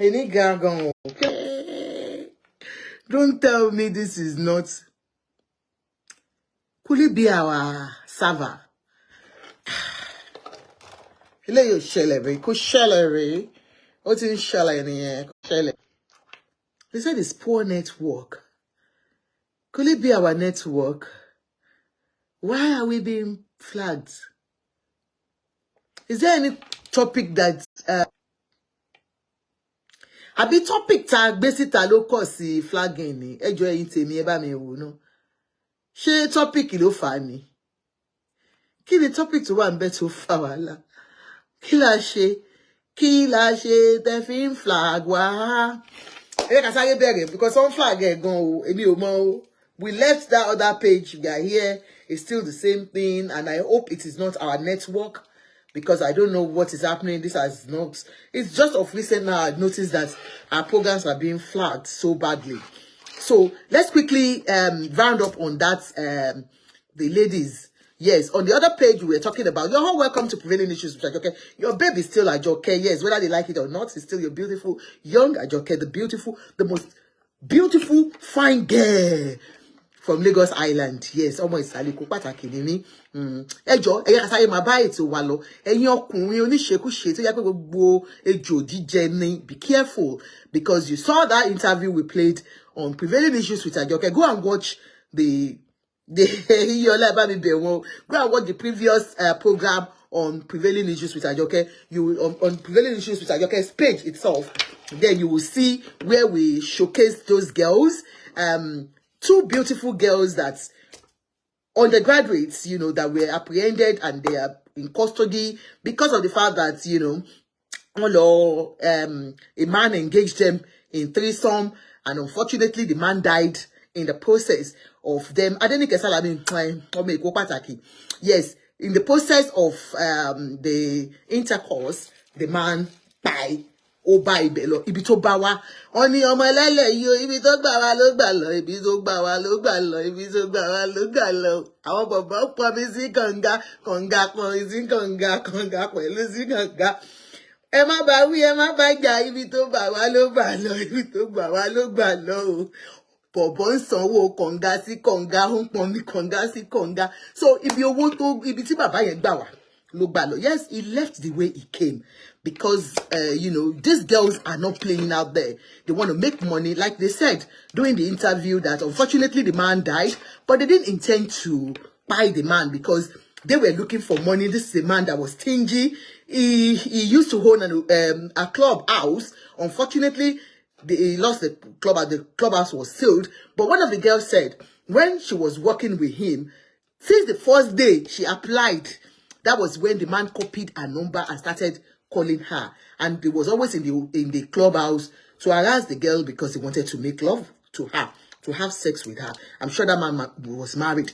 Any gargon. Don't tell me this is not. Could it be our server? Let you celery. Could celery. What's in celery? They said it's poor network. Could it be our network? Why are we being flagged? Is there any topic that àbí topic tá gbé síta ló kọ sí flagging ni ẹjọ́ ẹ̀yin tèmi ẹ bá mi wò ná ṣé topic ló fà ni kí ni topic tó wà ńbẹ̀ tó fà wàhálà kí la ṣe tẹ́ fi ń flag wá ẹ ká sáré bẹ̀rẹ̀ because on flag ẹ gan o èmi ò mọ̀ o we left that other page we are here it's still the same thing and I hope it is not our network. Because I don't know what is happening. This has not. It's just of recent now I've noticed that our programs are being flagged so badly. So let's quickly round up on that. The ladies. Yes, on the other page we were talking about. You're all welcome to Prevailing Issues with Ajoke. Your baby is still Ajoke. Yes, whether they like it or not, it's still your beautiful young Ajoke, the most beautiful fine girl from Lagos Island. Yes, almost Saliko Pataki ni mi. Ẹjọ́ ẹ̀yà sáré máa bá ètò wa lọ. Ẹ̀yin ọkùnrin oníṣekúṣe tó yẹ pé gbogbo ejò jíjẹ ni. Be careful because you saw that interview we played on Prevailing Issues with Ajoke. Go and watch the go and watch the previous program on Prevailing Issues with Ajoke. You will on Prevailing Issues with Ajoke's page itself. Then you will see where we showcase those girls. Two beautiful girls that undergraduates, that were apprehended and they are in custody because of the fact that, a man engaged them in threesome and unfortunately the man died in the process of them. Yes, in the process of the intercourse, the man died. Ó bá ibẹ̀ lọ ibi tó bá wá ó ní ọmọ ẹlẹ́lẹ̀ yìí o ibi tó gbà wá ló gbà lọ ibi tó gbà wá ló gbà lọ ibi tó gbà wá ló gbà lọ àwọn bàbá pọ̀ mi sí kànga kànga pọ̀ mi sí kànga kànga pẹ̀lú sí kànga ẹ má bá wí ẹ má bá jà ibi tó gbà wá ló gbà lọ ibi tó gbà wá ló gbà lọ o bọ̀bọ̀ ń sanwó kànga sí kànga ó ń pọn mi kànga sí kànga so ibi owó tó ibi tí bàbá yẹn gbà wá ló gbà lọ yes he left the way he came. Because, these girls are not playing out there. They want to make money. Like they said during the interview that unfortunately the man died, but they didn't intend to buy the man because they were looking for money. This is a man that was stingy. He used to own a clubhouse. Unfortunately, he lost the club. The clubhouse was sealed. But one of the girls said when she was working with him, since the first day she applied, that was when the man copied her number and started calling her, and he was always in the clubhouse to harass the girl because he wanted to make love to her, to have sex with her. I'm sure that man was married.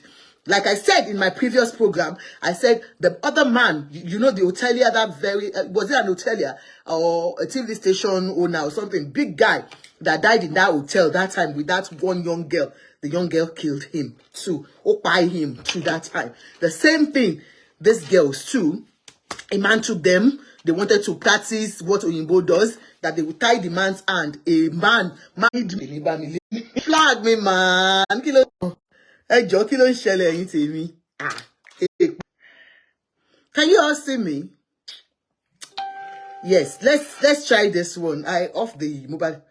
Like I said in my previous program, I said the other man, the hotelier, that very was it an hotelier or a TV station owner or something, big guy that died in that hotel that time with that one young girl. The young girl killed him too, or by him through that time. The same thing, these girls too. A man took them. They wanted to practice what Oyinbo does, that they would tie the man's hand. A man married me. Flag me, man. Can you all see me? Yes, let's try this one. I off the mobile.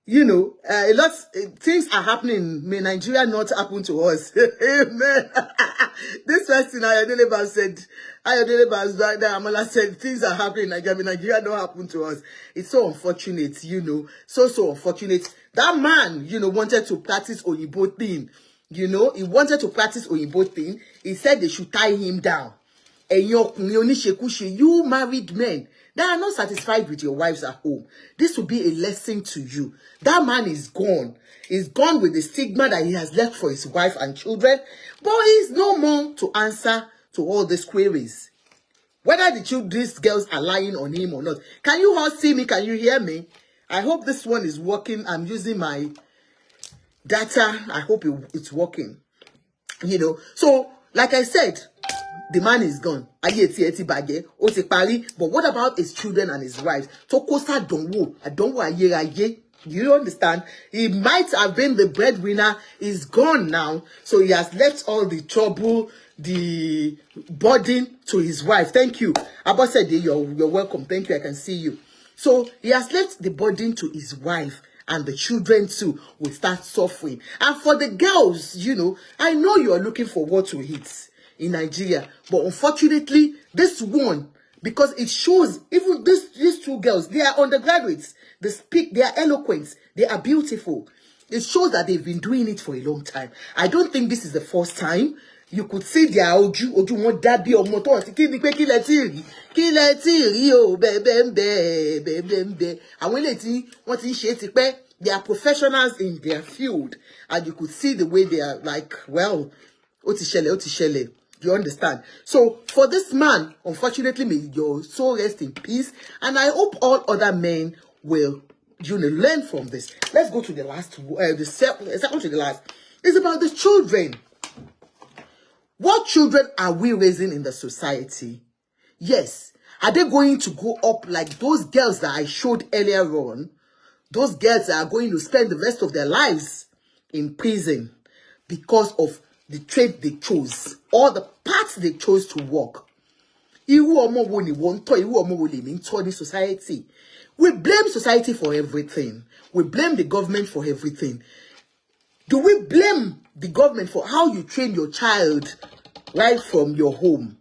A lot things are happening. May Nigeria not happen to us. Amen. This person Ayodele said, right there, Amala said, things are happening in Nigeria. May Nigeria not happen to us. It's so unfortunate, so unfortunate. That man, wanted to practice Oyinbo thing. He wanted to practice Oyinbo thing. He said they should tie him down. And you married men that are not satisfied with your wives at home. This will be a lesson to you. That man is gone. He's gone with the stigma that he has left for his wife and children. But he's no more to answer to all these queries. Whether these girls are lying on him or not. Can you all see me? Can you hear me? I hope this one is working. I'm using my data. I hope it's working. So, like I said, the man is gone. Ayé tí ẹ ti bàjẹ́, ó ti parí. But what about his children and his wives? Tó kó s'àdánwò, àdánwò ayérayé. Do you understand? He might have been the breadwinner. He's gone now. So he has left all the trouble, the burden to his wife. Thank you. Abosede, you're welcome. Thank you. I can see you. So he has left the burden to his wife. And the children too will start suffering. And for the girls, you know, I know you are looking for what to eat in Nigeria. But unfortunately, this one, because it shows, even these two girls, they are undergraduates. They speak, they are eloquent, they are beautiful. It shows that they've been doing it for a long time. I don't think this is the first time. You could see their ojú wọn dàbí ọmọ tó ti kí ni pé kí lẹ tí rí o bẹ́ẹ̀ àwọn eléyìí tí wọ́n ti ń ṣe ti pẹ́. They are professionals in their field, and you could see the way they are like, well, ó ti ṣẹlẹ̀. You understand? So for this man, unfortunately, may your soul rest in peace, and I hope all other men will, you know, learn from this. Let's go to the last, the second to the last. It's about the children. What children are we raising in the society? Yes. Are they going to grow up like those girls that I showed earlier on? Those girls that are going to spend the rest of their lives in prison because of the trade they chose or the path they chose to walk. Irú ọmọ wo ni wọ́n tọ́, irú ọmọ wo lèmi ń tọ́ ní society. We blame society for everything. We blame the government for everything. Do we blame the government for how you train your child right from your home?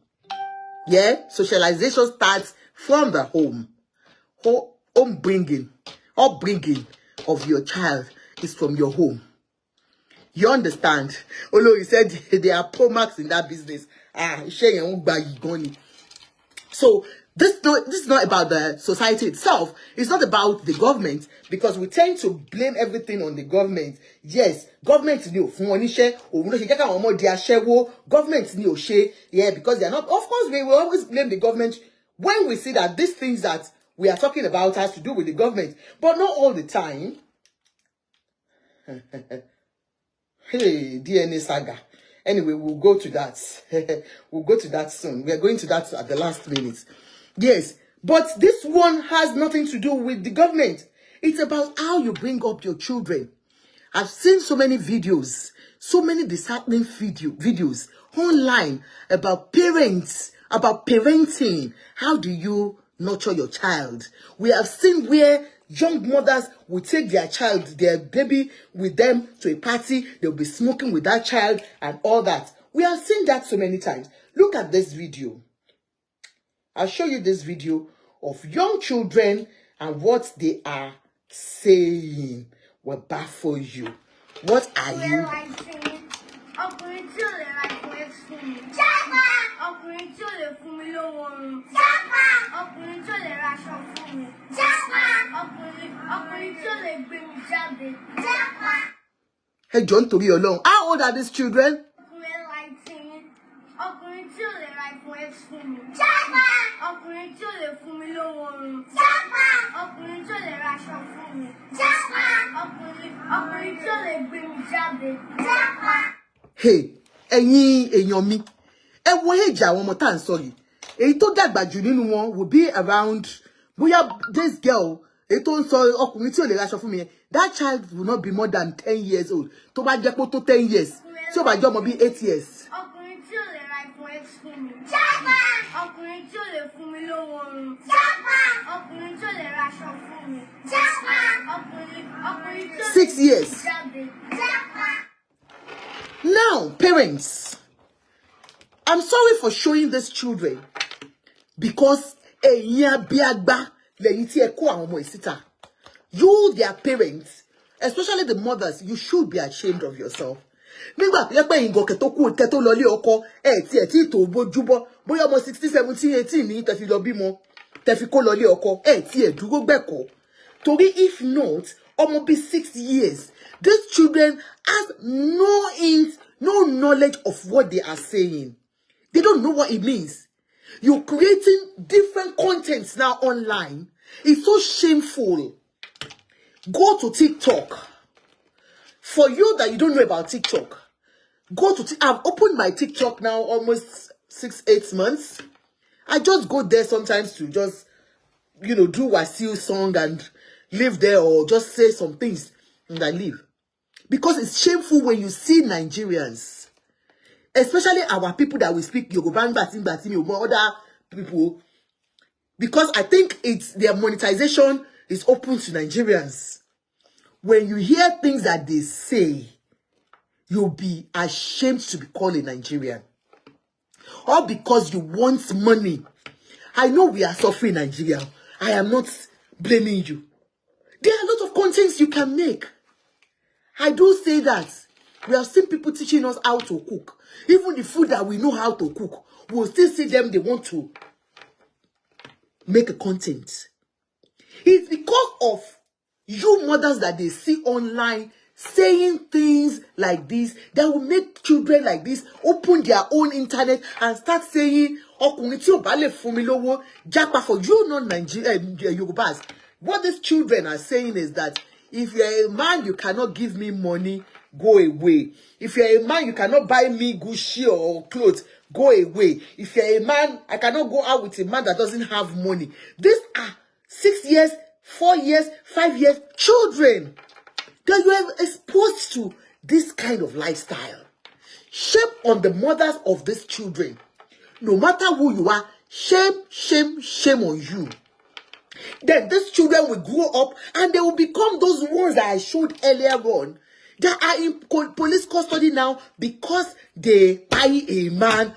Yeah? Socialization starts from the home. Upbringing of your child is from your home. You understand? Although he said there are pro-max in that business. So this is not about the society itself. It's not about the government, because we tend to blame everything on the government. Yes, government ni ò fún wọn níṣẹ́, òun ló ṣe jẹ́ káwọn ọmọ di aṣẹ́wó. Government ni ò ṣe, yeah, because they are not. Of course, we will always blame the government when we see that these things that we are talking about has to do with the government, but not all the time. Hey, DNA saga. Anyway, we'll go to that. We'll go to that soon. We are going to that at the last minute. Yes, but this one has nothing to do with the government. It's about how you bring up your children. I've seen so many videos, so many disheartening videos online about parents, about parenting. How do you nurture your child? We have seen where young mothers will take their child, their baby, with them to a party. They'll be smoking with that child and all that. We have seen that so many times. Look at this video. I'll show you this video of young children and what they are saying will baffle you. What are you? Hey, John, to be alone. How old are these children? Hey, ẹ̀yin èèyàn mi, ẹ wo age àwọn ọmọ tá ń sọ yìí. Èyí tó dàgbà jù nínú wọn will be around, bóyá this girl, èyí tó ń sọ ọkùnrin tí ò lè raṣọ fún mi yẹn, that child will not be more than 10 years old. Tó bá jẹ́ pé tó 10 years, tí ó bá jẹ́ ọmọ bí 8 years. Ọkùnrin tí ò lè fún mi lówó oorun. Ọkùnrin tí ò lè raṣọ fún mi. Ọkùnrin tí ò lè 6 years. Now, parents, I'm sorry for showing these children, because ẹ̀yin abíagbá lẹ́yìn tí ẹ kó àwọn ọmọ ìsíta. You, their parents, especially the mothers, you should be ashamed of yourself. Nígbà tó yẹ pé ìgò kẹtó lọ lé ọkọ tí tó bójúbọ bóyá ọmọ 16, 17, 18 ní tẹ́ fi lọ bímọ tẹ́ fi kó lọ lé ọkọ tí dúró gbẹ̀kọ́. Torí if not, ọmọ bí 6 years, these children have no knowledge of what they are saying. They don't know what it means. You're creating different contents now online. It's so shameful. Go to TikTok. For you that you don't know about TikTok, go to I've opened my TikTok now almost 6-8 months. I just go there sometimes to just, do Wasiu song and live there, or just say some things and I leave. Because it's shameful when you see Nigerians, especially our people that we speak Yoruba, other people, because I think it's their monetization is open to Nigerians. When you hear things that they say, you'll be ashamed to be called a Nigerian. All because you want money. I know we are suffering in Nigeria. I am not blaming you. There are a lot of contents you can make. I do say that. We have seen people teaching us how to cook. Even the food that we know how to cook, we'll still see them, they want to make a content. It's because of you mothers that they see online saying things like this that will make children like this open their own internet and start saying, japa for you know Yorubas. What these children are saying is that if you're a man, you cannot give me money, go away. If you're a man, you cannot buy me Gucci or clothes, go away. If you're a man, I cannot go out with a man that doesn't have money. These are 6 years, 4 years, 5 years children that you are exposed to this kind of lifestyle. Shame on the mothers of these children. No matter who you are, shame, shame, shame on you. Then these children will grow up and they will become those ones that I showed earlier on that are in police custody now because they buy a man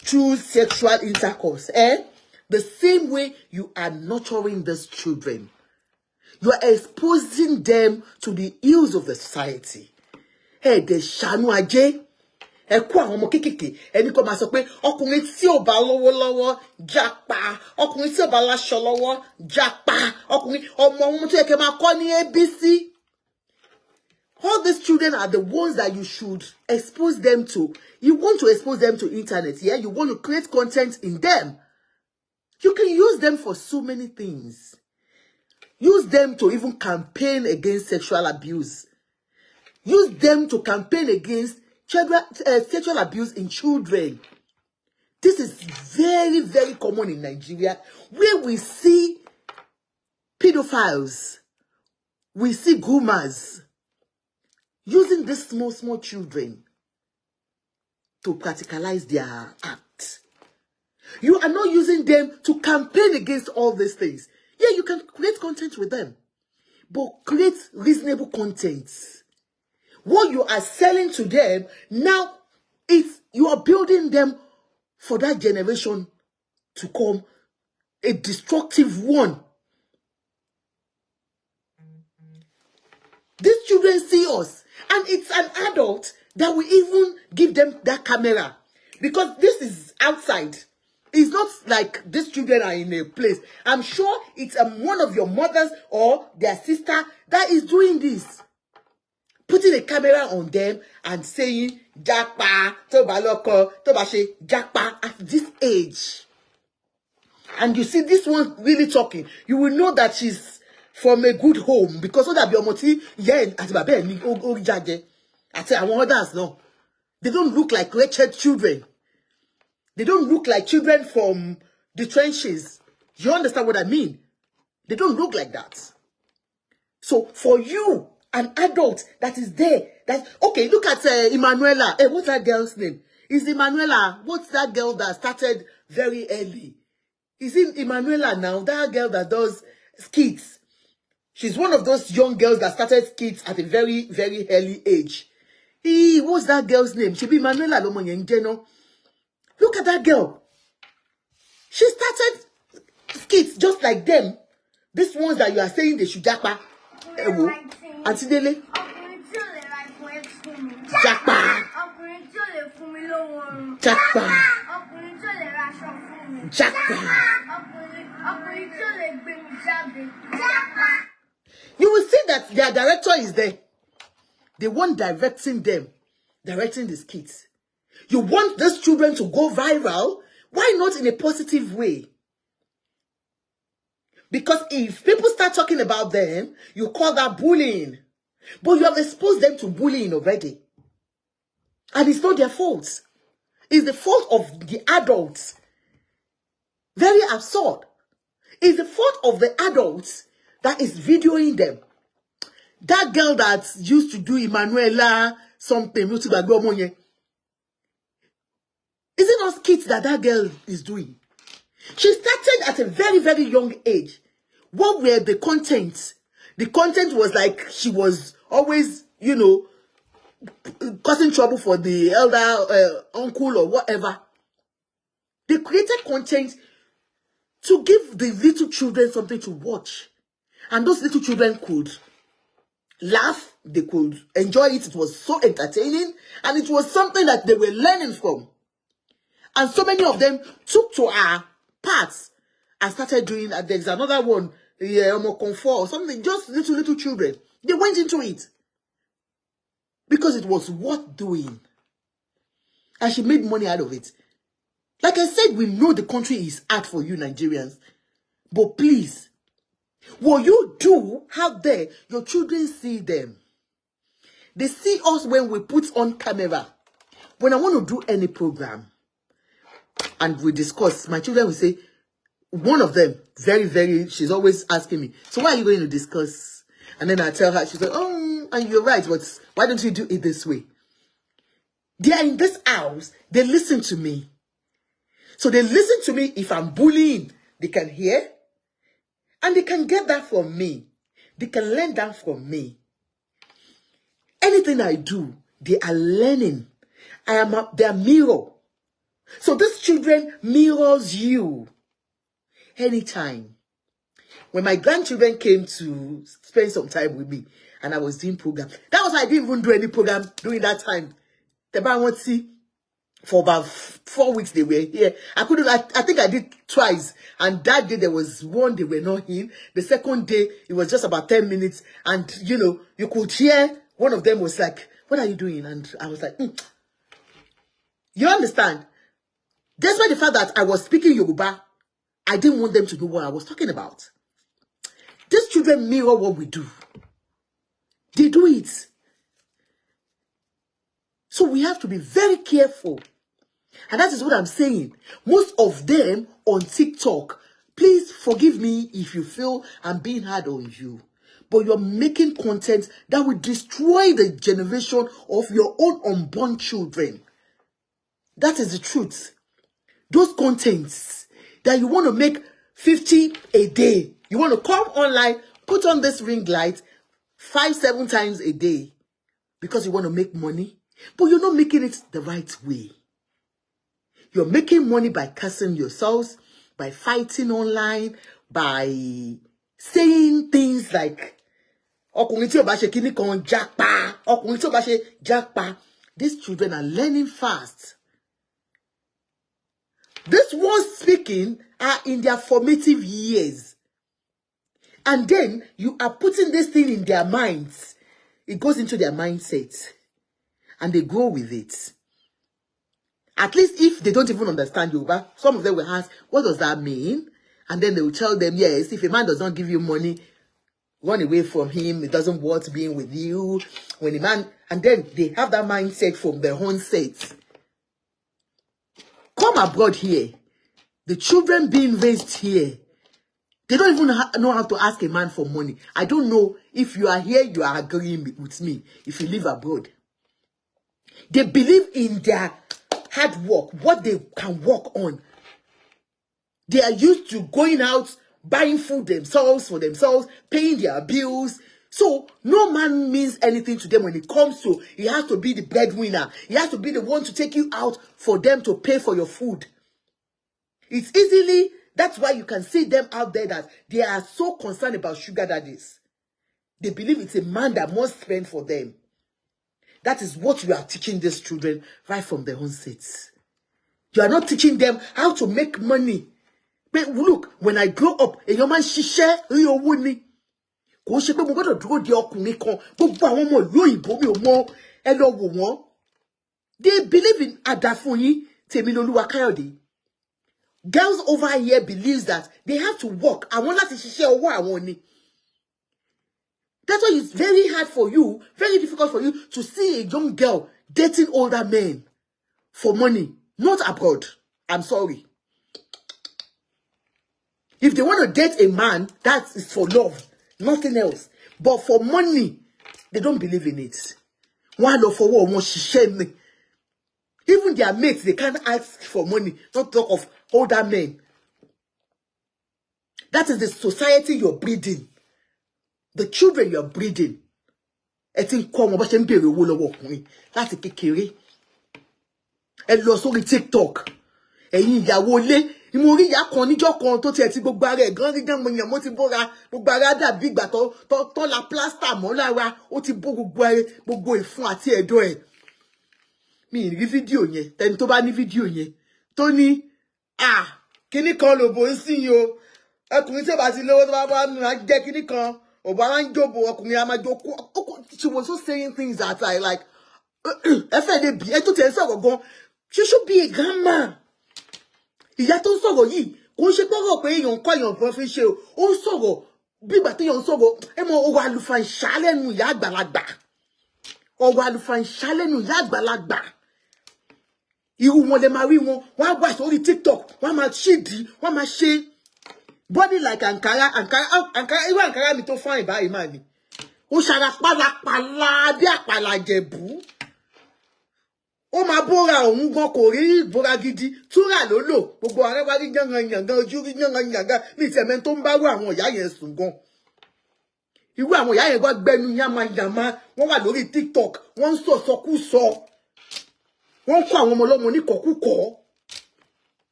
through sexual intercourse. The same way you are nurturing these children. You are exposing them to the ills of the society. Hey, the shanu aje. Ẹ̀kọ́ àwọn ọmọ kékèké ẹni kò máa sọ pé ọkùnrin tí ò bá lọ́wọ́ lọ́wọ́ jápa, ọkùnrin tí ò bá láṣọ lọ́wọ́ jápa, ọkùnrin ọmọ tó yẹ kẹ́ máa kọ́ ní ABC. All these children are the ones that you should expose them to. You want to expose them to internet, yeah? You want to create content in them. You can use them for so many things. Use them to even campaign against sexual abuse. Use them to campaign against sexual abuse in children. This is very, very common in Nigeria, where we see pedophiles, we see groomers using these small children to practicalize their act. You are not using them to campaign against all these things. Yeah, you can create content with them, but create reasonable content. What you are selling to them now is you are building them for that generation to come, a destructive one. These children see us, and it's an adult that will even give them that camera, because this is outside. It's not like these children are in a place. I'm sure it's one of your mothers or their sister that is doing this. Putting a camera on them and saying, Japa, Tobaloko, Tobashe, Japa at this age. And you see this one really talking. You will know that she's from a good home. Because that be omoti, yeah, at Babe, ni o jaje. I say, I want others, no. They don't look like wretched children. They don't look like children from the trenches. You understand what I mean? They don't look like that. So for you, an adult that is there, okay, look at Emanuela. Hey, what's that girl's name? Is Emanuela, what's that girl that started very early? Is it Emanuela now? That girl that does skits. She's one of those young girls that started skits at a very, very early age. What's that girl's name? She be Emanuela Lomonyenjeno. Look at that girl. She started skits just like them. These ones that you are saying they should japa. Auntie Dele. Japa. Japa. Japa. You will see that their director is there. The one directing them, directing the skits. You want these children to go viral? Why not in a positive way? Because if people start talking about them, you call that bullying. But you have exposed them to bullying already. And it's not their fault. It's the fault of the adults. Very absurd. It's the fault of the adults that is videoing them. That girl that used to do Emanuela something, is it not skits that girl is doing? She started at a very, very young age. What were the contents? The content was like she was always, causing trouble for the elder uncle or whatever. They created content to give the little children something to watch. And those little children could laugh, they could enjoy it. It was so entertaining, and it was something that they were learning from. And so many of them took to our parts and started doing that. There's another one, comfort or something, just little children. They went into it because it was worth doing. And she made money out of it. Like I said, we know the country is hard for you Nigerians. But please, what you do out there, your children see them. They see us when we put on camera. When I want to do any program and we discuss, my children will say, one of them, very, she's always asking me, so why are you going to discuss? And then I tell her, she's like, oh, and you're right, but why don't you do it this way? They are in this house, they listen to me. So they listen to me. If I'm bullying, they can hear. And they can get that from me. They can learn that from me. Anything I do, they are learning. They are mirror. So these children mirrors you. Anytime. When my grandchildren came to spend some time with me, and I was doing program. That was why I didn't even do any program during that time. The man won't see. For about 4 weeks they were here. I think I did twice. And that day there was one they were not in. The second day it was just about 10 minutes. And you could hear one of them was like, what are you doing? And I was like, You understand? Despite the fact that I was speaking Yoruba, I didn't want them to know what I was talking about. These children mirror what we do. They do it. So we have to be very careful. And that is what I'm saying. Most of them on TikTok, please forgive me if you feel I'm being hard on you. But you're making content that will destroy the generation of your own unborn children. That is the truth. Those contents that you want to make 50 a day. You want to come online, put on this ring light 5-7 times a day because you want to make money. But you're not making it the right way. You're making money by cursing yourselves, by fighting online, by saying things like, these children are learning fast. These ones speaking are in their formative years. And then you are putting this thing in their minds. It goes into their mindset. And they go with it. At least if they don't even understand Yoruba, some of them will ask, what does that mean? And then they will tell them, yes, if a man does not give you money, run away from him. It doesn't want being with you. When a man, and then they have that mindset from their own set. Come abroad here. The children being raised here, they don't even know how to ask a man for money. I don't know if you are here, you are agreeing with me. If you live abroad, they believe in their hard work, what they can work on. They are used to going out, buying food themselves for themselves, paying their bills. So no man means anything to them when it comes to, he has to be the breadwinner. He has to be the one to take you out for them to pay for your food. It's easily, that's why you can see them out there that they are so concerned about sugar daddies. They believe it's a man that must spend for them. That is what you are teaching these children right from their own sets. You are not teaching them how to make money. But look, when I grow up, a young man share your money. They believe in Adafunyi Temiloluwa Kayode. Girls over here believes that they have to work. I want to share what I want. That's why it's very hard for you, very difficult for you to see a young girl dating older men for money. Not abroad. I'm sorry. If they want to date a man, that is for love, nothing else. But for money, they don't believe in it. One love for one shame. Even their mates, they can't ask for money. Not talk of older men. That is the society you're breeding. The children you're breeding. I think come about them be a wall of work. That's a kékeré. Ẹ lọ sórí TikTok. Ẹ̀yin ìyàwó ilé. Mo rí ìyá kan níjọ́ kan tó tiẹ̀ tí gbogbo ara ẹ̀ gan mo yàn mo ti bóra gbogbo ara dàbí ìgbà tó la plaster mọ́ lára ó ti bó gbogbo ìfun àti ẹ̀dọ̀ ẹ̀. Mi rí fídíò yẹn tẹni tó bá ní fídíò yẹn tó ní kíní kan lòbò ń sìn o ọkùnrin tí ò bá ti lówó tó bá bá máa jẹ́ kíní kan òbò ara ń jòbò ọkùnrin a máa jókòó. She was just saying things that I like ẹ fẹ́ lè bí ẹ tó tẹ̀ ń sọ̀rọ̀ gan. She should be a grandma. Ìyá tó ń sọ̀rọ̀ yìí kò ń ṣe gbọ́rọ̀ pé èèyàn kọ́ èèyàn kan fi ṣe o ó ń sọ̀rọ̀ bí ìgbà téèyàn ń sọ̀rọ̀ ẹ mọ ọwọ́ àlùfàǹṣá lẹ́nu ìyá àgbàlagbà ọwọ́ àlùfàǹṣá lẹ́nu ìyá àgbàlagbà irú wọn lè máa rí wọn á wà sórí TikTok wọn á máa ṣídìí wọn á máa ṣe body like Ankara irú Ankara mi tó fáìn báyìí máa ní ó ṣara pálapàla bí àpàlà Jẹ̀bú. Ó máa bóra òun gan kò rí ìbóra gidi túrà ló lò gbogbo ààrẹ wá rí yàngàn ojú rí yàngàn ní ìtẹ̀mẹ́ tó ń bá rú àwọn ìyá yẹn sùn gan. Irú àwọn ìyá yẹn wá gbẹnu yàmàyàmà wọ́n wà lórí TikTok wọ́n ń sọ̀sọkúsọ wọ́n ń kọ́ àwọn ọmọ ọlọ́mọ oníkọ̀ọ́kúkọ̀.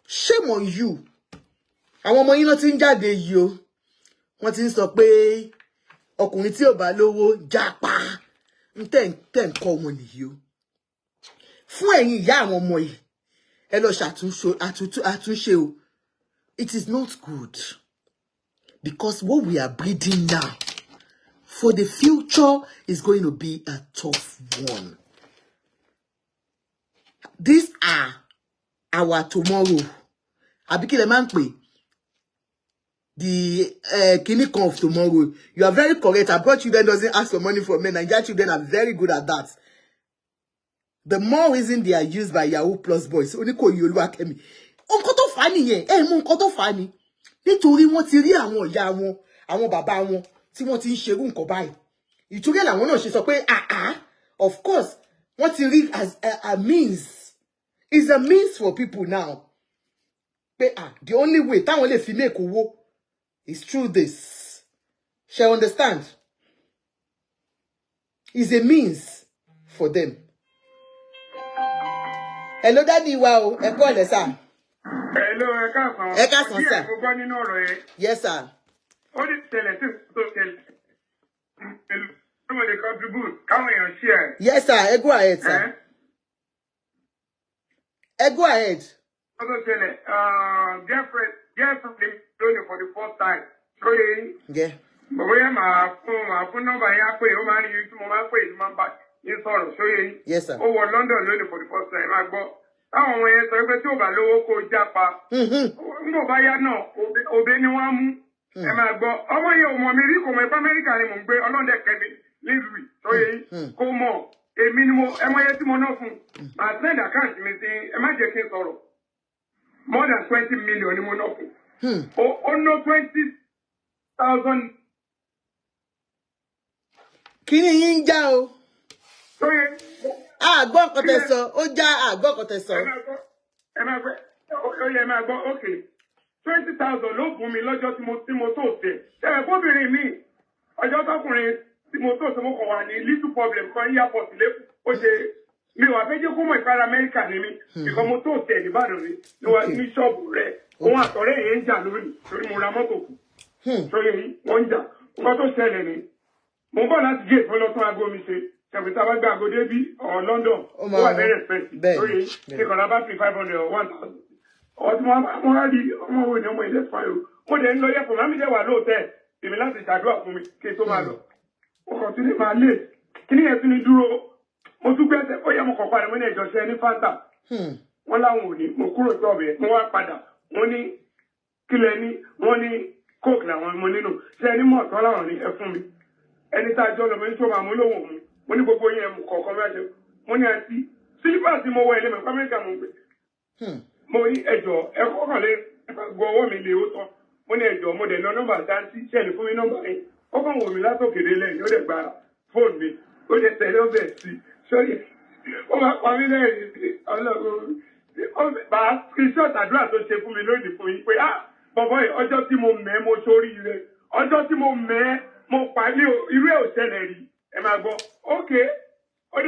Shame on you. Àwọn ọmọ yín náà ti ń jáde yìí o wọ́n ti ń sọ pé ọkùnrin tí ò bá lówó jápa ń tẹ̀ ń kọ́ ọmọ nìyí o. Fún ẹ̀yin ìyá àwọn ọmọ yìí ẹ lọ àtúnṣe o. It is not good because what we are breeding now for the future is going to be a tough one. These are our tomorrow. Àbí kí lẹ máa ń pè the clinic of tomorrow. You are very correct. Abroad children doesn't ask for money from men. Nigerian children are very good at that. The more reason they are used by Yahoo Plus boys. Oníkòyí Olúwakẹ́mi. Nǹkan tó fà á nìyẹn. Mú nǹkan tó fà á ni. Nítorí wọ́n ti rí àwọn ìyá wọn, àwọn bàbá wọn tí wọ́n ti ń ṣerú nǹkan báyìí. Ìtorí ẹ̀ làwọn náà ṣe sọ pé of course wọ́n ti rí as a means. It's a means for people now. Pé the only way táwọn lè fi make owó is through this. Shall understand? It's a means for them. Hello, Daddy. Wow, ẹ kọ́ lẹ sà. Hello, ẹ káàsán. Ẹ káàsán sà. Mo gbọ́ nínú ọ̀rọ̀ yẹn. Yes, sir. Ó ní tẹ́lẹ̀ tí tó tẹ́lẹ̀. Mo lè contribute káwọn èèyàn share. Yes, sir. Ẹ go ahead, sir. Ẹ go ahead. Ó tó tẹ́lẹ̀ girlfriend lónìí for the first time. Ṣó yẹ yín? Yeah. Bọ̀bọ̀ yẹn máa fún nọ́mbà yẹn á pè ó máa ń rí tí mo máa ń pè tí máa ń bá yín sọ̀rọ̀ ṣó yẹ yín? Yes, sir. Ó wọ London lónìí for the first time máa gbọ́. Táwọn ọmọ yẹn sọ pé tí ò bá lówó kó jápa. Nígbà bá yá náà òbí ni wọ́n mú. Ẹ máa gbọ́. Ọmọ yẹn ò mọ̀ mi rí kò mọ̀ ipá Amẹ́ríkà ni mò ń gbé ọlọ́dẹ kẹ́mi nílùú ṣó yẹ yín? Kò mọ̀ èmi ni ẹ mọ̀ yẹn tí mo ná fún. Màá send account mi sí ẹ má jẹ́ kí n sọ̀rọ̀. More than 20 million ni mo ná fún. Ó ná 20,000. Kí ni yín já o? Ṣó yẹ? Àgbọ̀ nǹkan tẹ́ sọ, ó já àgbọ̀ nǹkan tẹ́ sọ. Ẹ máa gbọ́, ó yẹ máa gbọ́, okay. 20,000 ló fún mi lọ́jọ́ tí mo tó tẹ̀. Ṣé fóbìnrin mi, ọjọ́ tọkùnrin tí mo tó tẹ̀ mo kàn wà ní little problem kan airport lẹ́kùn. Ó ṣe mi wà fẹ́ jẹ́ kó mọ̀ ìpara Amẹ́ríkà ni mí. Ìkan mo tó tẹ̀ nìbàdàn rí ní ṣọ́ọ̀bù rẹ̀. Òun àtọ̀rẹ́ yẹn ń jà lónìí torí mo ra mọ́tò kù. Sórí wọ́n ń jà. Nǹkan tó ṣẹlẹ̀ ni. Mo bọ̀ láti gé ìfọlọ́tún aago mi ṣe. Ṣàbí tá a bá gbé aago débí ọ̀ London. Ó wà very expensive. Sórí ìkànnì bá fi 500 or 1,000. Ọtí wọn á rí ọmọ wo ni ọmọ ilé fún ayò. Mo dẹ̀ ń lọ yẹ̀fọ̀ máa mi dẹ̀ wà lóòótẹ́. Èmi láti ṣàdúrà fún mi kí n tó máa lọ. Mo kàn tún ní máa lè. Kí ni yẹn tún ní dúró? Mo tún gbẹ́sẹ̀ ó yẹ mo kàn padà mo ní ẹ̀jọ̀ ṣe ní Fanta. Wọ́n láwọn ò ní mo kúrò sọ́ọ̀bù yẹn. Mo wá padà. Wọ́n ní kílẹ̀ ní wọ́n ní Coke làwọn mo nínú. Ṣé ẹni mọ̀ tán láwọn ní ẹ fún mi? Ẹni tá a jọ lọ mo ní tó máa mú lówó mu. Mo ní gbogbo yẹn mú kọ̀ọ̀kan mẹ́jọ. Mo ní àti sílípà tí mo wọ ilé mẹ́fà Amẹ́ríkà mo gbé. mo ní ẹjọ́ ẹ̀kọ́ kan lé gbọ́ ọwọ́ mi lè ó tán mo ní ẹjọ́ mo dẹ̀ ná nọ́mbà dáńtí ṣẹ́ẹ̀lì fún mi nọ́mbà yẹn ó kàn wò mí látòkèdè lẹ́yìn ó dẹ̀ gba fóònù mi ó dẹ̀ tẹ̀lé ọbẹ̀ sí sọ́rí ó máa pa mí lẹ́yìn sí ọlọ́run bá screenshot àdúrà tó ṣe fún mi lónìí fún yín pé bọ̀bọ̀ yìí ọjọ́ tí mo mẹ́ mo sórí rẹ̀ ọjọ́ tí mo mẹ́ mo pa ní irú ẹ̀ ò ṣẹlẹ̀ rí ẹ máa gbọ́ ókè ó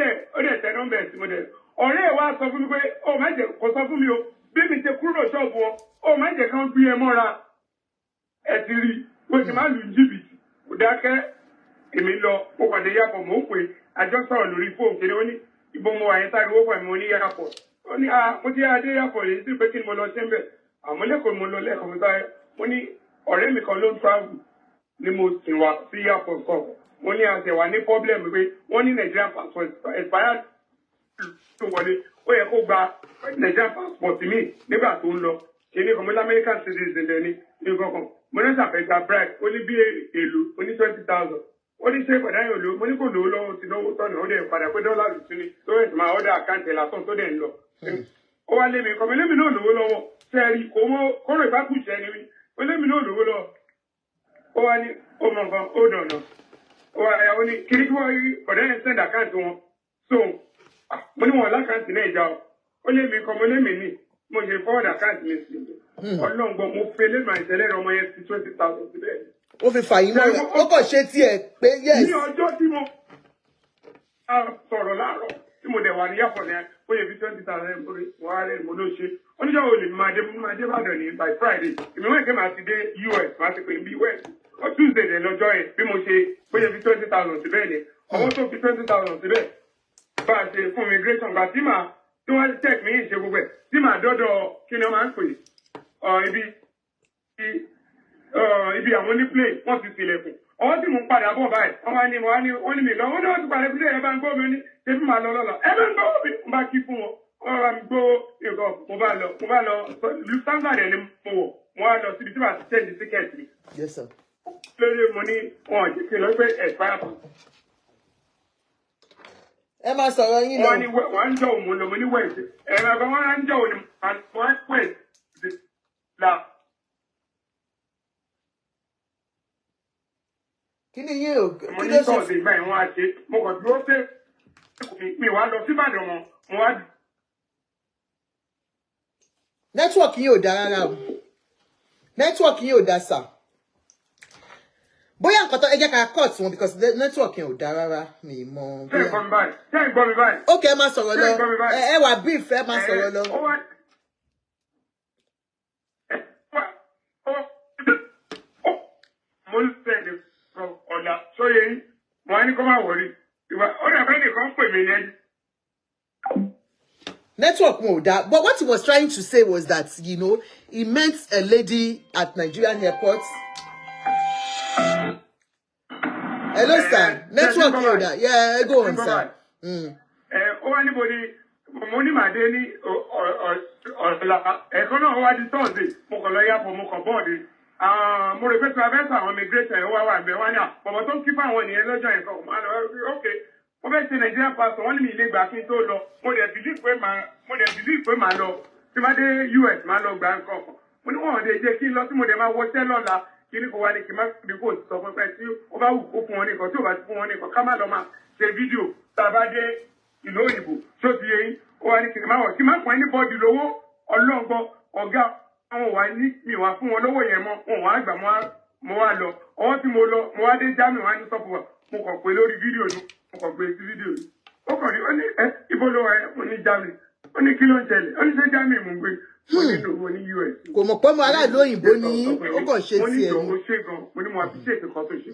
dẹ̀ tẹ nọ́mbà sí mo dẹ̀ ọ̀rẹ́ ẹ̀ wá sọ fún mi pé ó má jẹ́ kó sọ fún mi o bí mi ṣe kúrò ṣọ́ọ̀bù wọn ó má jẹ́ kán gbé ẹ mọ́ra ẹ ti rí bó ti máa lù jìbìtì kò dákẹ́ èmi lọ mo pàdé yàpọ̀ mò ń pè àjọ sọ̀rọ̀ lórí fóònù kí ni ó ní ibo mo wà yẹn sáré owó pẹ̀lú mo ní yàpọ̀ ó ní mo ti adé yàpọ̀ lè sí pé kí ni mo lọ ṣe ń bẹ̀ àmọ́ lẹ́kọ̀ọ́ mo lọ lẹ́kọ̀ọ́ mi sáré mo ní ọ̀rẹ́ mi kan ló ń travel ni mo sì wá sí yàpọ̀ sọ̀rọ̀ mo ní àtẹ̀wá ní problem pé wọ́n ní Nigerian passport expired tó wọlé ó yẹ kó gba Nigerian passport mi nígbà tó ń lọ kìíní kan mo ní American citizen dẹ̀ ní kankan mo ní sàfẹ́ gba bribe ó ní bí èlò ó ní 20,000 ó ní ṣé ìpàdé yóò lò mo ní kò lówó lọ́wọ́ ti lówó tọ́nà ó dẹ̀ padà pé dọ́là lù sí ni tó yẹ kí máa ọ̀dà àkáǹtì lásán tó dẹ̀ ń lọ. ó wá lémi kọ́ mi lémi náà lówó lọ́wọ́ sẹ́ẹ̀rì kóró ìbákùsẹ̀ ni mi ó lémi náà lówó lọ́wọ́ ó wá ní ó mọ nǹkan ó dọ̀nà ó wá ó ní kí wọ́n rí ọ̀dà yẹn send àkáǹtì wọn so mo ní wọn lákàǹtì náà ìjà ó lémi kọ́ mo lémi ní mo ṣe fọ́ọ̀dà àkáǹtì mi sí ọlọ́ngbọ́n mo fẹ́ lẹ́nu àìsẹ̀lẹ̀ ọmọ yẹn sí 20,000 síbẹ̀. ó fi fàyín mọ́ra ó kàn ṣe tiẹ̀ pé yes. ní ọjọ́ tí mo sọ̀rọ̀ láàárọ̀ tí mo dẹ̀ wà ní yàpọ̀ ní ó yẹ fi 20,000 mo wá rẹ̀ mo ló ṣe oníṣẹ́ wo lè máa dé Ìbàdàn ní by Friday èmi wọ́n èké máa ti dé US máa ti pè ní West on Tuesday dẹ̀ lọ́jọ́ yẹn bí mo ṣe ó yẹ fi 20,000 síbẹ̀ ni ọwọ́ tó fi 20,000 síbẹ̀ bá a ṣe fún immigration gbà tí wọ́n check mi ṣe gbogbo ẹ̀ tí màá dọ́dọ̀ kí ni wọ́n máa ń pè ibi àwọn oníplé wọ́n ti tilẹ̀kùn ọwọ́ tí mo ń padà bọ̀ báyìí wọ́n ní mi lọ wọ́n ní wọ́n ti padà sílẹ̀ ẹ bá ń gbọ́ mi ní ṣé fún màá lọ lọ́la ẹ bá ń gbọ́ mi mo bá kí fún wọn wọ́n bá mi gbó nǹkan mo bá lọ ìlú standard ẹ̀ ni mo wọ̀ mo wá lọ síbi tí màá ti change ticket mi. Yes sir. lórí mo ní wọn ò jẹ́ kí n lọ pé expire pa. ẹ máa sọ̀rọ̀ yín lọ. wọ́n ń jọ òun lọ mo ní wẹ̀ẹ̀sì ẹ̀rọ ẹ̀fọ́ wọn ń jọ òun wọ́n wẹ̀ẹ̀sì la. kí ni yín o mo ní sọ̀ọ̀sì ìgbà yẹn wọ́n á ṣe mo kàn dúró pé mi wá lọ síbàdàn wọn mo wá. nẹ́tíwọ̀kì yín ò dá rárá o nẹ́tíwọ̀kì yín ò dá sà bóyá nǹkan tó ẹ jẹ́ ká cut wọn because nẹ́tíwọ̀kì yín ò dá rárá mi mọ̀. ṣé ìgbọ́ mi báyìí ṣé ìgbọ́ mi báyìí. ok ẹ máa sọ̀rọ̀ lọ ẹ wà brief ẹ máa sọ̀rọ̀ lọ. mo ń tẹ̀lé ọ̀la sóye yín mo á ní kó má wọrí ìwà ó dàbẹ́ nìkan pè mí yẹn. Network mo da, but what he was trying to say was that, you know, he met a lady at Nigerian airport. Hello, sir. Network mo da. Yeah, go on, sir. Ó wá níbodè mo ní màdé ní ọ̀la ẹ̀kọ́ náà wá di Thursday mo kàn lọ yàpọ̀ mo kàn bọ́ọ̀dì. Mo rò pé travel àwọn immigration wá wà bẹ́ẹ̀ wá ní àpọ̀mọ́ tó ń kí fáwọn ènìyàn lọ́jọ́ yẹn kan máa lọ ok mo fẹ́ ṣe Nigerian passport wọ́n ní mi ilé gbà kí n tó lọ mo dẹ̀ believe pé màá lọ tí má dé US máa lọ gbà nǹkan kan mo ní wọ́n dẹ̀ jẹ́ kí n lọ tí mo dẹ̀ máa wọṣẹ́ lọ́la kí ní kò wá ní kí n má bí kò sọ fún pé tí ó bá wù kó fún wọn nìkan tí ò bá ti fún wọn nìkan ká má lọ máa ṣe fídíò tá a bá dé ìlú òyìnbó tó ti yẹ yín ó wá ní kí n má wọ̀ kí n má pọ̀ ẹni bọ́ọ̀dì lówó ọlọ́ngbọ́n ọ̀gá àwọn wà ní mi wá fún wọn lówó yẹn mọ́ wọn wá gbà mo wá lọ ọwọ́ tí mo lọ mo wá dé Germany wá ní sọ́fùwà mo kàn pé lórí fídíò ni mo kàn gbé sí fídíò ni ó kàn ní ó ní ibo ló wà ẹ mo ní Germany ó ní kí ló ń ṣẹlẹ̀ ó ní ṣe Germany mo ń gbé mo ní lòwò ní US. kò mọ̀ pé mo aráàlú òyìnbó ni ó kàn ṣe mo ní tiẹ̀ ìjọ ni. mo ṣe gan mo ní mo appreciate nǹkan tó ṣe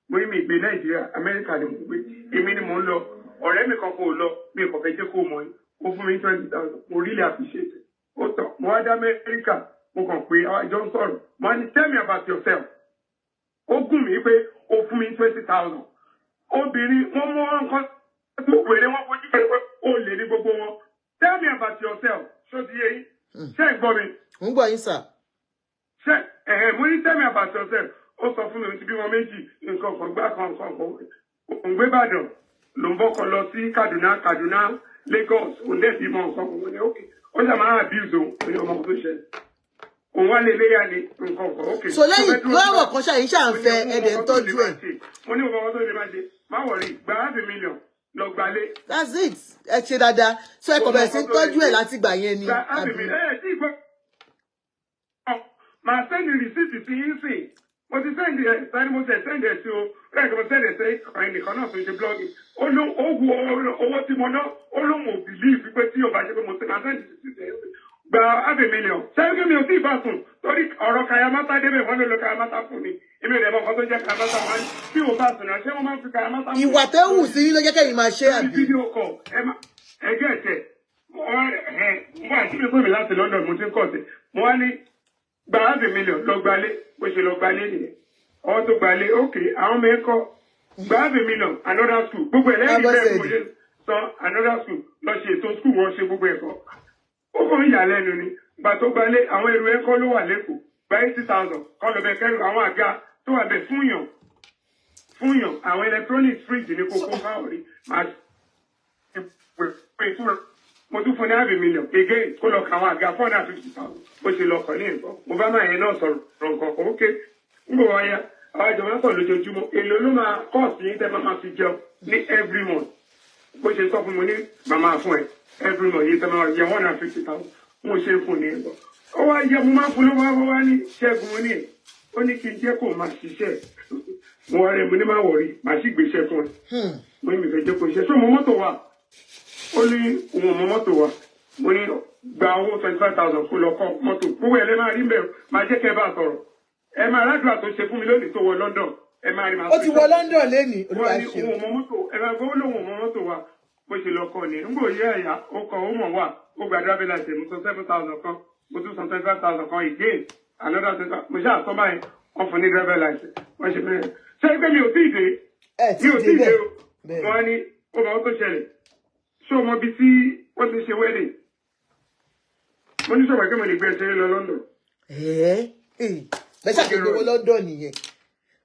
mo ní mi ìgbé Nàìjíríà Amẹ́ríkà ni mo gbé èmi ni mo ń lọ ọ̀rẹ́ mi kan kò lọ mi kò fẹ́ jẹ́ kó mọ̀ ẹ́ ó fún mi 20,000 mo really appreciate ó tọ̀ mo wá dá Amẹ́ríkà mo kàn pé àjọ ń sọ̀rọ̀ mo ní tell me about yourself ó gùn mí pé ó fún mi 20,000 obìnrin wọ́n mú nǹkan tó wèrè wọ́n fojú pé ó lè ní gbogbo wọn tell me about yourself ṣó ti yé yín ṣé ń gbọ́ mi. ń gbọ́ yín sà. ṣé mo ní tell me about yourself ó sọ fún mi ti bí wọn méjì nǹkan kan gbá kan òun gbé Ìbàdàn ló ń bọ́kọ lọ sí Kaduna Lagos òun dẹ̀ bí mọ nǹkan kan ní òkè ó ṣe máa abuse òun pé ọmọ tó ṣe òun wá lè léyà ní nǹkan kan ok. so lẹ́yìn lọ́wọ́ kan ṣáà yín ṣáà ń fẹ́ ẹ̀dẹ̀ ń tọ́jú ẹ̀. mo ní ọmọ tó lè máa ṣe má wọ̀rí gba $500 million lọ gbalé. that's it ẹ ṣe dáadáa so ẹ kò bẹ̀rẹ̀ sí tọ́jú ẹ̀ láti gbà yẹn ni. gba $500 million ẹ tí gbọ́ máa sẹ́ndì rìsíìtì sí yín sìn mo ti sẹ́ndì ẹ̀ sẹ́ni mo tẹ̀ sẹ́ndì ẹ̀ sí o rẹ̀ kí mo sẹ́ndì ẹ̀ sí ẹnìkan náà tó ṣe blọ́ọ̀gì ó ló wu owó tí mo ná ó lóun ò bìlíìfì pé tí ò bá ṣe pé mo ti máa sẹ́ndì rìsíìtì ẹ̀ gba $500 million ṣẹ́yìn mi ò tí ì bá sùn torí ọ̀rọ̀ kayamata débẹ̀ wọ́n ló lo kayamata fún mi èmi ò dẹ̀ mọ̀ nǹkan tó jẹ́ kayamata wọn tí ò bá sùn náà ṣé wọ́n máa ń fi kayamata. ìwà tẹ́ wù sí ló jẹ́ kẹ́yìn máa ṣe àbí. fídíò kọ ẹgbẹ́ ẹ̀tẹ̀ mo wá ìdílé pé mi láti London mo ti ń kọ̀ sí mo wá ní gba $500 million lọ gbalé bó ṣe lọ gbalé nìyẹn ọwọ́ tó gbalé ókè àwọn ọmọ ẹ̀kọ́ gba $500 million another school gbogbo ẹ̀ lẹ́yìn bẹ́ẹ̀ mo ṣe sọ another school lọ ṣe ètò school wọn ṣe gbogbo ẹ̀kọ́ ó kàn ń yà lẹ́nu ni gbà tó gbalé àwọn èrò ẹ̀kọ́ ló wà lẹ́kọ̀ọ́ gba 80,000 kọ́ lọ bẹ kẹ́rù àwọn àga tó wà bẹ fúnyàn àwọn electronics fridge ní kókó fáwọn rí máa mo tún fún ní $500 million again kó lọ kà àwọn àga 450,000 bó ṣe lọ kàn ní nǹkan mo bá máa yẹn náà sọ̀rọ̀ nǹkan kan ókè ń bọ̀ wáyà àwọn ìjọba sọ̀rọ̀ lójoojúmọ́ èlò ló máa kọ́ọ̀sì yín tẹ́ máa fi jẹun ní every month bó ṣe sọ fún mi ní màmá fún ẹ every month yìí tẹ́ máa yẹ 150,000 mo ṣe fún ní ẹ̀gbọ́n ó wá yẹ mo máa fún ló wá ní ṣẹ́gun ó ní ẹ̀ ó ní kí n jẹ́ kó máa ṣiṣẹ́ mo wá rẹ̀ mo ní máa wọ̀rí màá sì gbéṣẹ́ fún ẹ mo ní mi fẹ́ jẹ́ kó ṣiṣẹ́ sọ mo mọ́tò wa ó ní òun ọmọ mọ́tò wa mo ní gba owó 25,000 kó lọ kọ́ mọ́tò gbogbo ẹ̀ lẹ́ máa rí bẹ́ẹ̀ máa jẹ́ kẹ́ bá sọ̀rọ̀ ẹ máa rádùn àtúnṣe fún mi lónìí tó wọ London ẹ máa rí màá. ó ti wọ London lẹ́nìí olúwa ṣe. òun ọmọ mọ́tò ẹ máa gbọ́ lóun ọmọ mọ́tò wa bó ṣe lọ kọ́ ni ń gbò yẹ ẹ̀yà ó kọ ó mọ̀ wá ó gba driver license mo san 7,000 kan mo tún san 25,000 kan again another 25 mo ṣe àtọ́ báyìí wọ́n fún ní driver license wọ́n ṣe bẹ́ẹ̀ ṣé pé mi ò tí ì dé mi ò tí ì dé o wọ́n ní ó mọ̀ ó tó ṣẹlẹ̀ ṣé o mọ bí tí wọ́n ti ṣe wedding mo ní sọ̀rọ̀ kí mo lè gbé ẹsẹ̀ lọ London. bẹ́ẹ̀ ṣe gbé wọ London nìyẹn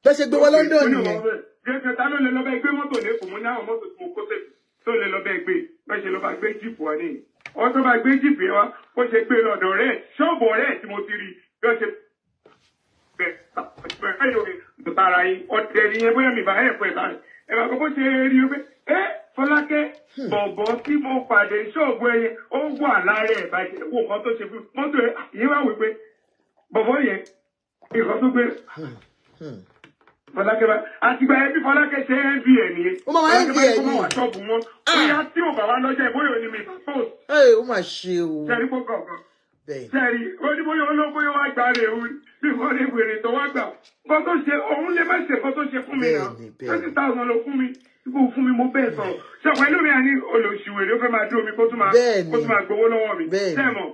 bẹ́ẹ̀ ṣe gbé wọ London nìyẹn. jẹ́sẹ̀ ta ló lè lọ bẹ́ẹ̀ gbé mọ́tò lẹ́kọ̀ọ́ mo ní àwọn mọ́tò tí mo kó sẹ́kù tó lè lọ bẹ́ẹ̀ gbé bẹ́ẹ̀ ṣe lọ bá gbé jíìpù wa nìyí. wọ́n tó bá gbé jíìpù yẹn wá bó ṣe gbé lọ́dọ̀ rẹ̀ ṣọ́ọ̀bù ọ̀rẹ́ tí mo ti rí bí wọ́n ṣe bẹ́ẹ̀ tara yín ọ̀tẹ̀ nìyẹn bóyá mi bá ẹ̀ pẹ̀ báyìí ẹ̀ bá kọ́ bó ṣe rí o pé Fọlákẹ́ bọ̀bọ̀ tí mo pàdé ṣọ́ọ̀bù ẹyẹ ó wà lára ẹ̀ bàjẹ́ wo nǹkan tó ṣe fún mọ́tò ẹ̀ yìí wá wípé bọ̀bọ̀ yẹn nǹkan tó gbé Fọlákẹ́ bá àtìgbà ẹbí Fọlákẹ́ ṣe ń bí ẹ̀ nìyẹn ó máa ń bí ẹ̀ ní wà ṣọ́ọ̀bù wọn bóyá tí ò bá wá lọ́jọ́ ìbóyè òní mi bá post. ó mà ṣe o. sẹ́rí kó kọ̀ọ̀kan sẹ́rí oníbóyè olóbóyè wá gbà rẹ̀ o bí wọ́n lè wèrè tó wá gbà nǹkan tó ṣe òun lè má ṣe nǹkan tó ṣe fún mi náà 20,000 ló fún mi kó fún mi mo bẹ́ẹ̀ sọ̀rọ̀ ṣọ̀pọ̀ inú mi à ní olóṣìwèrè ó fẹ́ máa dé omi kó tún máa gbowó lọ́wọ́ mi sẹ́mọ̀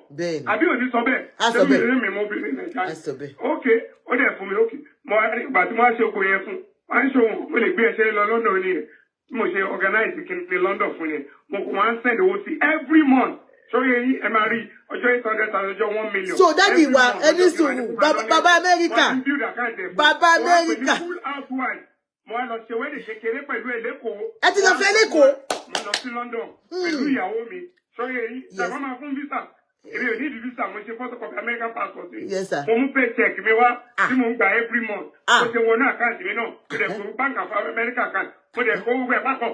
àbí òní sọ bẹ́ẹ̀ ṣé mi rí mi mo bí mi nàìjíríà ok ó dẹ̀ fún mi ok ìgbà tí mo wá ṣe oko yẹn fún wá ń ṣòwò mo lè gbé ẹṣẹ́ lọ London ní rẹ̀ bí mo ṣe organize kí London fún yẹn mo kò wá ń send owó sí every month sórí eyín ẹ máa rí ọjọ́ 800,000 ọjọ́ 1 million. so dáàdi wa ẹni sùúrù bàbá Amẹ́ríkà bàbá Amẹ́ríkà mo wá lọ ṣe wẹ́ẹ̀dì kékeré pẹ̀lú ẹ̀ lẹ́kọ̀ọ́. ẹ ti lọ fẹ́ lẹ́kọ̀ọ́. mo lọ sí London pẹ̀lú ìyàwó mi sọ́yìn eyín ṣàkóso máa fún visa èmi ò ní ìdí visa mo ṣe photocopy American passport mi mo mú paycheck mi wá tí mo ń gbà every month mo ṣe wọnú àkáǹtì mi náà mo dẹ̀ kó bank of America account mo dẹ̀ kó gbogbo ẹ̀ pápọ̀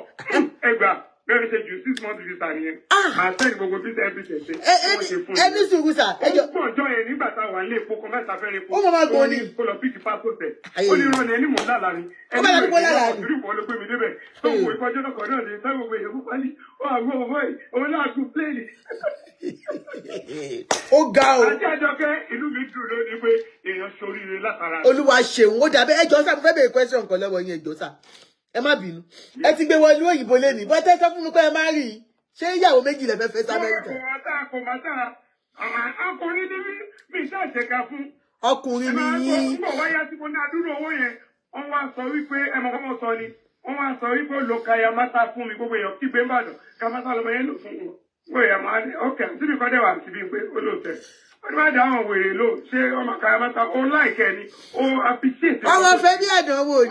ẹgbàá bẹ́ẹ̀ ṣe ju 6 months visa nìyẹn màá sẹ́ni gbogbo visa everything ṣe mo ṣe fún mi. ẹni sùúrù sà. ó pọ̀ ọjọ́ yẹn nígbà tá a wà nílé epo kan mẹ́ta fẹ́rẹ̀ epo ó mọ̀ máa gbọ́ ni kó lọ píkì passport ẹ̀ ó ní rán ni ẹni mò ń lálàá ni ẹni mò ń lálàá ni ìdúró ló gbé mi débẹ̀ tó wò ìfọjọ́ náà kan náà ní sáwọ́ gbé ìyẹ̀wò pálí ó àgbo ọ̀bọ̀ yìí òun náà tún pléènì. ó ga o. àti àjọkẹ́ inú mi dùn lónìí pé èèyàn ṣoríire látara. Olúwa ṣeun ó dàbẹ́ ẹjọ́ sá mo fẹ́ bèèrè question kan lọ́wọ́ yín ẹjọ́ sá ẹ má bínú ẹ ti gbé wọlé òyìnbó lẹ́nu bọ́ tẹ́ sọ fún mi pé ẹ má rí i ṣé ìyàwó méjì lẹ fẹ́ fẹ́ sí Amẹ́ríkà. kò má tá ọkùnrin ní mi ṣàṣẹ̀ka fún. ọkùnrin ni yín. ń bọ̀ wáyá tí mo ní àdúrà owó yẹn wọ́n wá sọ wípé ẹmọ sọ ni wọ́n wá sọ wípé ó lo kayamata fún mi gbogbo èèyàn kígbe ń bàdàn kayamata lọmọ yẹn lò fún wọn. wọ́n yà máa ní ọkẹ́ síbi kan dẹ̀ wà síbi pé ó lò tẹ̀ What about we low? Say, oh my God, oh like any, oh appreciate. Àwọn fẹ́ bí àdánwò ni.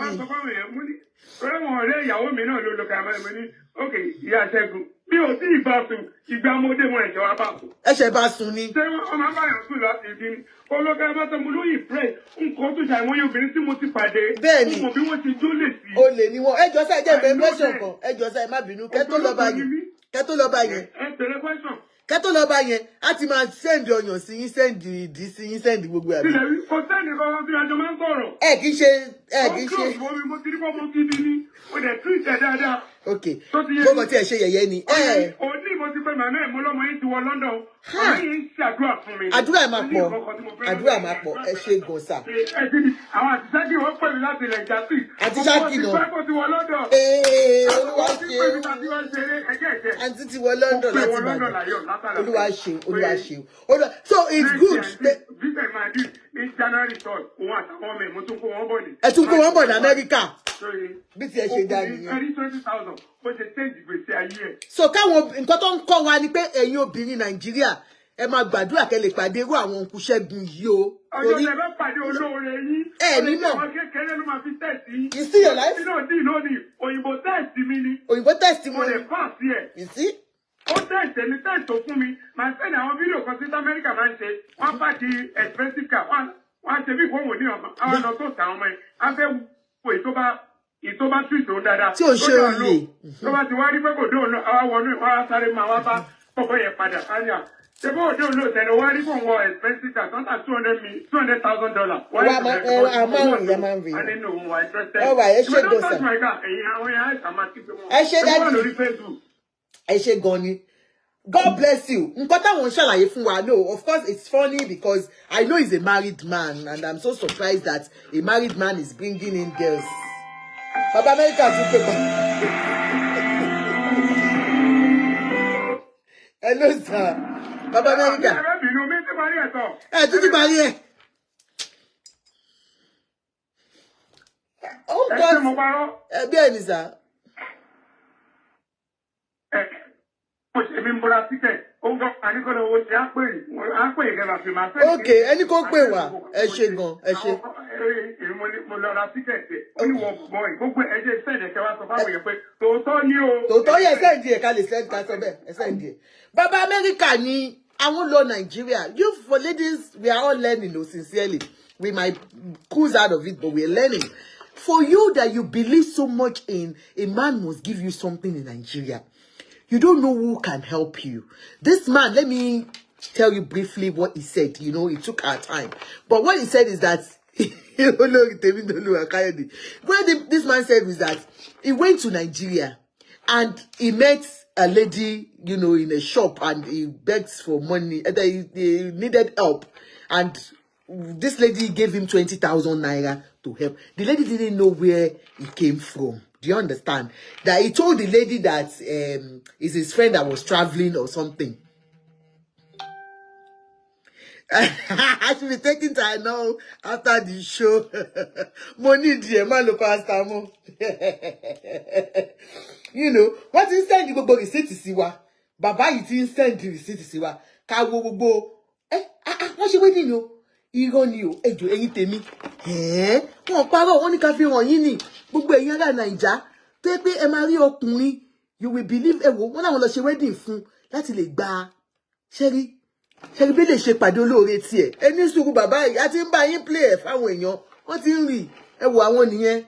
Okay, ìyá Ṣẹ́gun. Bí o tí ìbá sùn, ìgbà ọmọdé wọn ẹ̀ṣẹ̀ wa bá sùn. Ẹ̀ṣẹ̀ bá sùn ni. Ṣé ọmọ abáyọ̀ sùn láti ìdí ni? Olókè abátan mo lóyìn pray nǹkan tó ṣàìmọye obìnrin tí mo ti pàdé. Bẹ́ẹ̀ni. Mo mọ̀ bí wọ́n ti jó lè sí. Olè ni wọ́n. Ẹ jọ̀ọ́ sẹ́ jẹ́ ìfẹ́ question kan. Ẹ jọ̀ọ́ sẹ́ má bínú. Kẹ́ tó lọ bá yẹn. Kẹ́ tó lọ bá yẹn. Ẹ tẹ̀lé question. Kẹ́ tó lọ bá yẹn. A ti máa send ọyàn sí yín, send ìdí sí yín, send gbogbo àbí. Sílẹ̀ wí, kò sẹ́ni kankan tí ajọ máa ń sọ̀rọ̀. Ẹ kì í ṣe. Mo ti rí fọ́mọ gidi ni. Mo dẹ̀ tún ìtẹ̀ dáadáa. Okay. Gbogbo tí ẹ ṣe yẹ̀yẹ́ ni. Òní mo ti pẹ́ màmá ẹ̀ mo lọ́mọ yín ti wọ London. Màmá yìí ń ṣàdúrà fún mi. Àdúrà máa pọ̀. Àdúrà máa pọ̀. Ẹ ṣe gan sà. Àwọn àtisákì wọ́n pè mí láti ilẹ̀ ìjàsí. Àtisákì náà. Ọkọ̀ ti wọ London. Olúwa ṣe. Àǹtí ti wọ London láti Ìbàdàn. Olúwa ṣe. Olúwa ṣe. So it's good. Bíbẹ̀ máa dì ní January 3rd. Òun àtàwọn ọmọ ẹ̀ mo tún kó wọn bọ̀ ní. Ẹ tún kó wọn bọ̀ ní Amẹ́ríkà. Bí ti ẹ ṣe dá nìyẹn. Ẹni 20,000 ó ṣe change ìgbésí ayé ẹ̀. So káwọn nǹkan tó ń kọ́ wa ni pé ẹ̀yin obìnrin Nàìjíríà ẹ máa gbàdúrà kẹ́ lè pàdé irú àwọn òkú Ṣẹ́gun yìí o. Ọjọ́ tẹ bá pàdé olóore yín. Ẹ ní mọ̀. Ọmọ kékeré ló máa fi tẹ̀sí. You see your life? Lónìí, òyìnbó tẹ̀sí mi ni. Òyìnbó tẹ̀sí mi. Mo lè fà sí ẹ̀. You see? Ó tẹ̀sí mi tẹ̀sí tó fún mi. Màá sẹ́ni àwọn fídíò kan sí Amẹ́ríkà máa ń ṣe. Wọ́n bá di expensive car. Wọ́n á ṣe bí ìfowó ní ọmọ. Àwọn lọ tó tàwọn ọmọ yẹn. A fẹ́ wo ìtọ́ba tún ìtòun dáadáa. Tí ò ṣe olè. Tó bá ti wá rí pé kò dóun náà, àwa wọnú ìwà sáré máa wá bá pọ̀pọ̀ yẹn padà. Ṣé bó òde òun ló tẹ̀lé wá rí fún wọn expensive car tó ń tà $200,000. Wọ́n á máa ń rí. A nínú òun wà interested. Ẹ wà ẹ ṣe gbèsè. Ẹ ṣe dájú. Ẹ ṣe gan ni. God bless you. Nǹkan táwọn ṣàlàyé fún wa, no, of course it's funny because I know he's a married man and I'm so surprised that a married man is bringing in girls. Baba America tún pè mọ́. Hello sir. Baba America. Ẹ tún ti parí ẹ̀. Oh God. Bí ẹni sá. Okay, ẹni kò pè wá. Ẹ ṣe gan, ẹ ṣe. Tòótọ́ yẹ sẹ́ǹdì ẹ̀ ká lè sẹ́ǹdì ká sọ bẹ́ẹ̀ ẹ sẹ́ǹdì ẹ̀. Baba America ni àwọn lọ Nigeria. You for ladies, we are all learning, no, sincerely. We might cruise out of it, but we're learning. For you that you believe so much in, a man must give you something in Nigeria. You don't know who can help you. This man, let me tell you briefly what he said. You know, it took our time. But what he said is that, what this man said was that he went to Nigeria and he met a lady, you know, in a shop and he begged for money. And he needed help. And this lady gave him 20,000 naira to help. The lady didn't know where he came from. Do you understand? That he told the lady that is his friend that was traveling or something. I should be taking time now after the show. Money dear, man, look pastor mo. You know, what is send gbogbo receipt sí wa? Bàbá yìí ti send the receipt sí wa. Ká wo gbogbo wọ́n ṣe wedding o. Irọ́ ni o, ẹjọ́ ẹ̀yin tèmi. Wọ́n parọ́, wọ́n ní ká fi hàn yín ni. Gbogbo ẹ̀yin ará Naija, tó pé ẹ máa rí ọkùnrin, you will believe ẹ wò, wọ́n láwọn lọ ṣe wedding fún láti lè gba ṣẹ́rí bí lè ṣe pàdé olóore tiẹ̀. Ẹni sùúrù bàbá yìí, a ti ń bá yín play ẹ̀ fáwọn èèyàn, wọ́n ti ń rí. Ẹ wò àwọn nìyẹn.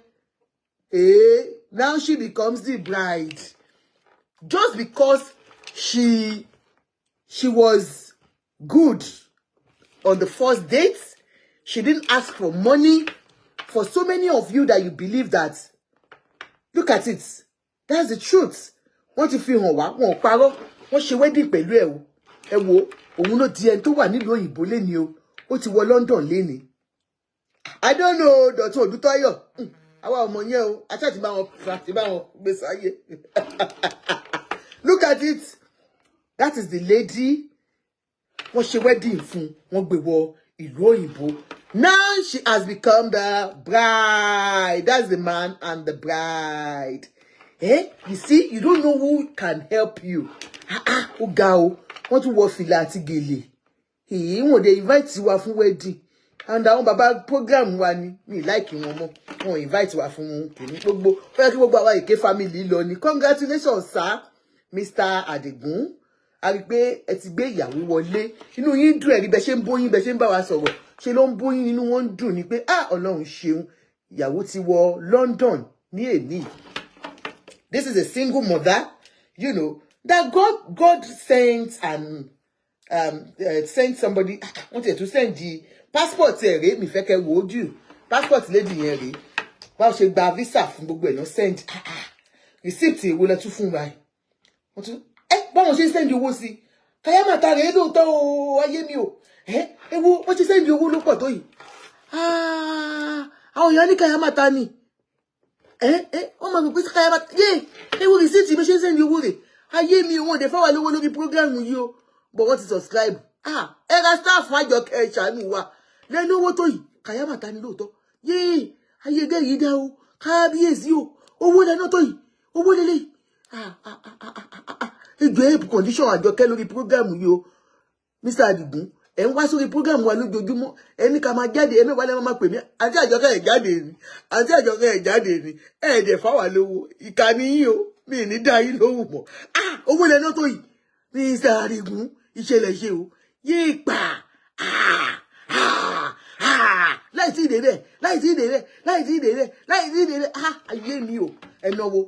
Now she becomes the bride. Just because she was good on the first date, she didn't ask for money. For so many of you that you believe that, look at it. That's the truth. Wọ́n ti fi hàn wá, wọ́n parọ́, wọ́n ṣe wedding pẹ̀lú ẹ̀ o. Ẹ wo, òun ló di ẹni tó wà nílùú òyìnbó léni o. Ó ti wọ London léni. I don't know, Dọ̀tun Odútáyọ̀. Àwa ọmọ yẹn o, àti àti bá wọn gbé sáyé. Look at it. That is the lady. Wọ́n ṣe wedding fún, wọ́n gbé wọ ìlú òyìnbó. Now she has become the bride. That's the man and the bride. You see, you don't know who can help you. Ó ga o, wọ́n tún wọ fìlà àti gèlè. wọ́n dey invite wa fún wedding and àwọn bàbá program wa ni mi like wọn mọ́ wọ́n invite wa fún kìíní gbogbo ó yẹ kí gbogbo àwa Ike family lọ ni congratulations sir Mr. Adigun a rí pé ẹ ti gbé ìyàwó wọlé inú yín dùn ẹ rí bẹ ṣe ń bóyín bẹ ṣe ń bá wa sọ̀rọ̀ ṣe ló ń bóyín inú wọn ń dùn ni pé Ọlọ́run ṣeun ìyàwó ti wọ London ní èní. This is a single mother, you know, that God sent and sent somebody wanted to send the passport mi fẹ́ kẹ́ wò ojú passport lady yẹn rèé báwo ṣe gba visa fún gbogbo ẹ̀ lọ send receipt èwo lẹ tún fún báyìí wọ́n tún báwọn ṣe send owó sí kayamata rèé lóòótọ́ o ayé mi o ewo wọ́n ṣe send owó ló pọ̀ tó yìí àwọn èèyàn ní kayamata ni wọ́n máa gbé kayamata ewo receipt mi ṣe send owó rẹ̀ ayé mi wọ́n dẹ̀ fáwọn lówó lórí program yìí o but wọ́n ti subscribe ẹ̀ka staff máa jọ ṣàánú wa lẹ́nu owó tó yìí kayamata ni lóòótọ́ ayé dẹ́ yìí dá o kábíyèsí o owó lẹ́nu tó yìí owó lélẹ̀ ìjọ help condition àjọkẹ́ lórí program yìí o Mr. Adigun ẹ̀ ń wá sórí program wa lójoojúmọ́ ẹni ká máa jáde ẹ̀mẹ́wàá lẹ́wọ́n máa pè mí àti àjọkẹ́ ẹ̀ jáde ni àti àjọkẹ́ ẹ̀ jáde ni ẹ̀ẹ́dẹ̀ fáwà lówó ìkànnì yìí o mi ní dá yín lóhùn mọ́ owó lẹ́nu tó yìí Mr. Adigun ìṣẹ̀lẹ̀ ṣe o yéé pa láì sí ìdè rẹ̀ láì sí ìdè rẹ̀ láì sí ìdè rẹ̀ láì sí ìdè rẹ̀ ayé mi o ẹ náwó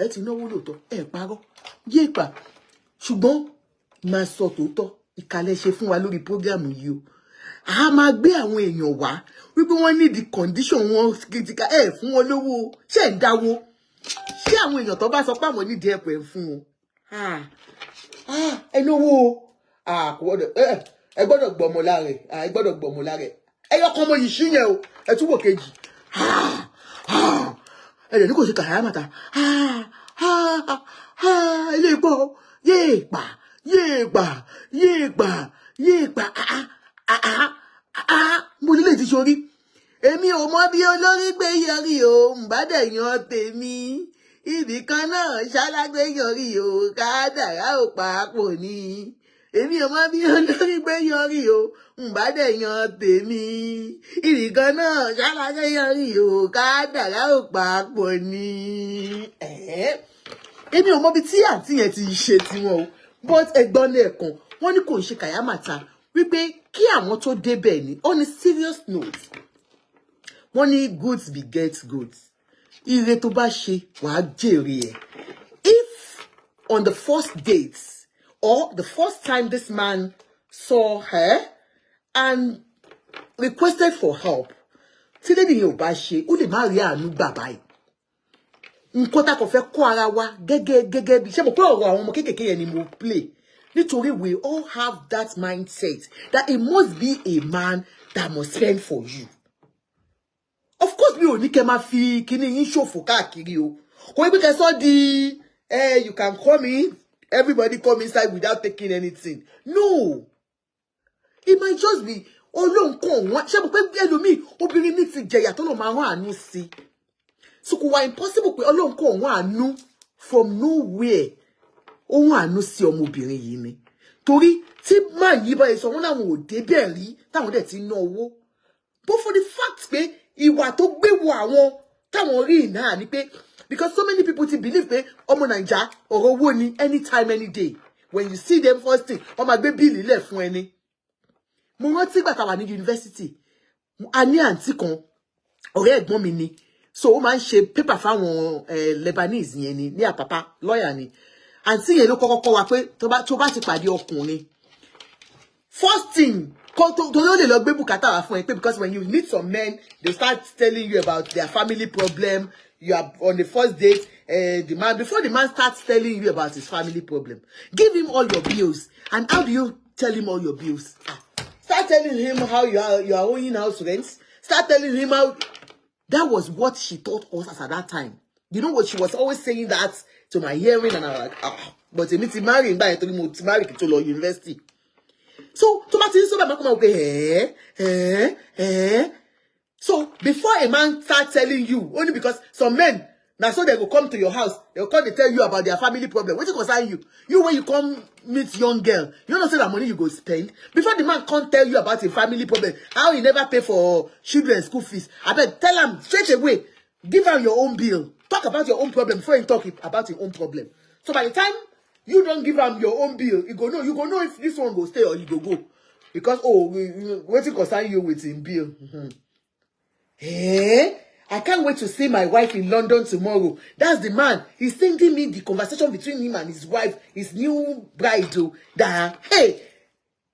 ẹ ti náwó lóòótọ́ ẹ parọ́ yéé pa ṣùgbọ́n máa sọ tòótọ́ ìkàlẹ̀ ṣe fún wa lórí prógrámù yìí o a máa gbé àwọn èèyàn wá wípé wọ́n ní the condition wọn critical ẹ fún wọn lówó ṣe ń dáwó ṣé àwọn èèyàn tó bá sọ pé àwọn nídìí ẹ̀pọ̀ ẹ̀ fún wọn ẹ náwó ẹ gbọ́dọ̀ gbọmọ láre ẹ gbọ́dọ̀ gbọmọ láre ẹ yọ ọkàn ọmọ yìí sí yẹn o ẹ túbọ̀ kejì ẹ lè ní kò sí kàyámàtà ilé ìpọ̀ yéèpà mo nílé ti sórí èmi ò mọ bí olórí gbé yọrí o ń bá dẹ̀ yan tèmi ibì kan náà ṣálágbé yọrí o kádàrá ò pàápọ̀ ni èmi ò mọ bí olórí gbé yọrí o ń bá dẹ̀ yan tèmi ibì kan náà ṣálágbé yọrí o kádàrá ò pàápọ̀ ni èmi ò mọ bí tí àǹtí yẹn ti ṣe tiwọn o but ẹ̀gbọ́n lẹ́ẹ̀kan wọ́n ní kò ń ṣe kàyámàtà wípé kí àwọn tó débẹ̀ ni on a serious note wọ́n ní goods beget goods ire tó bá ṣe wàá jèrè ẹ̀. If on the first date or the first time this man saw her and requested for help tí lady yẹn ò bá ṣe ó lè má rí àánú gbà báyìí nǹkan tá kò fẹ́ kọ́ ara wa gẹ́gẹ́ bí ṣé mo pé ọ̀rọ̀ àwọn ọmọ kéékèèké yẹn ni mo play nítorí we all have that mindset that it must be a man that must spend for you. Of course mi ò ní kẹ́ máa fi kíní yín ṣòfò káàkiri o kò ní pé kẹ́ sọ di you can come in everybody come inside without taking anything no it might just be olóńkàn wọn ṣé mo pé ẹlòmíì obìnrin ní ti jẹ̀yà tó lọ máa rán àánú sí i. So kò wá impossible pé Ọlọ́run kò wọ́n àánú from nowhere ó wọ́n àánú sí ọmọbìnrin yìí ni torí tí máa yí báyìí sọ wọ́n láwọn ò débẹ̀ rí táwọn dẹ̀ ti ná owó but for the fact pé ìwà tó gbé wọ àwọn táwọn rí náà ni pé because so many people ti believe pé ọmọ Naija ọ̀rọ̀ owó ni anytime any day when you see them first thing wọ́n máa gbé bíìlì lẹ̀ fún ẹni. Mo rántí ìgbà tá wà ní yunifásitì a ní àǹtí kan ọ̀rẹ́ ẹ̀gbọ́n mi ni so ó máa ń ṣe paper fáwọn Lebanese yẹn ni ní Àpápá lọ́ọ̀yà ni àǹtí yẹn ló kọ́kọ́ kọ́ wa pé tó bá ti pàdé ọkùnrin first thing tó ló lè lọ gbé bùkátà wá fún ẹ pé because when you meet some men they start telling you about their family problem you are on the first date before the man starts telling you about his family problem give him all your bills and how do you tell him all your bills start telling him how you are owing house rent start telling him how. That was what she taught us at that time. You know what? She was always saying that to my hearing, and I was like, but èmi ti marry by torí mo ti marry to university. So, tó bá ti sọ bá come okay, So, before a man starts telling you, only because some men, Now, so they will come to your house. They will come to tell you about their family problem. What you concern you? You, when you come meet young girl, you don't say that money you go spend. Before the man can't tell you about your family problem, how he never pay for children's school fees. I bet tell him straight away. Give her your own bill. Talk about your own problem before you talk about your own problem. So by the time you don't give him your own bill, you go know if this one go stay or you go. Because, oh, what you concern you with him bill? Eh? I can't wait to see my wife in London tomorrow. That's the man. He's sending me the conversation between him and his wife, his new bride. That, hey,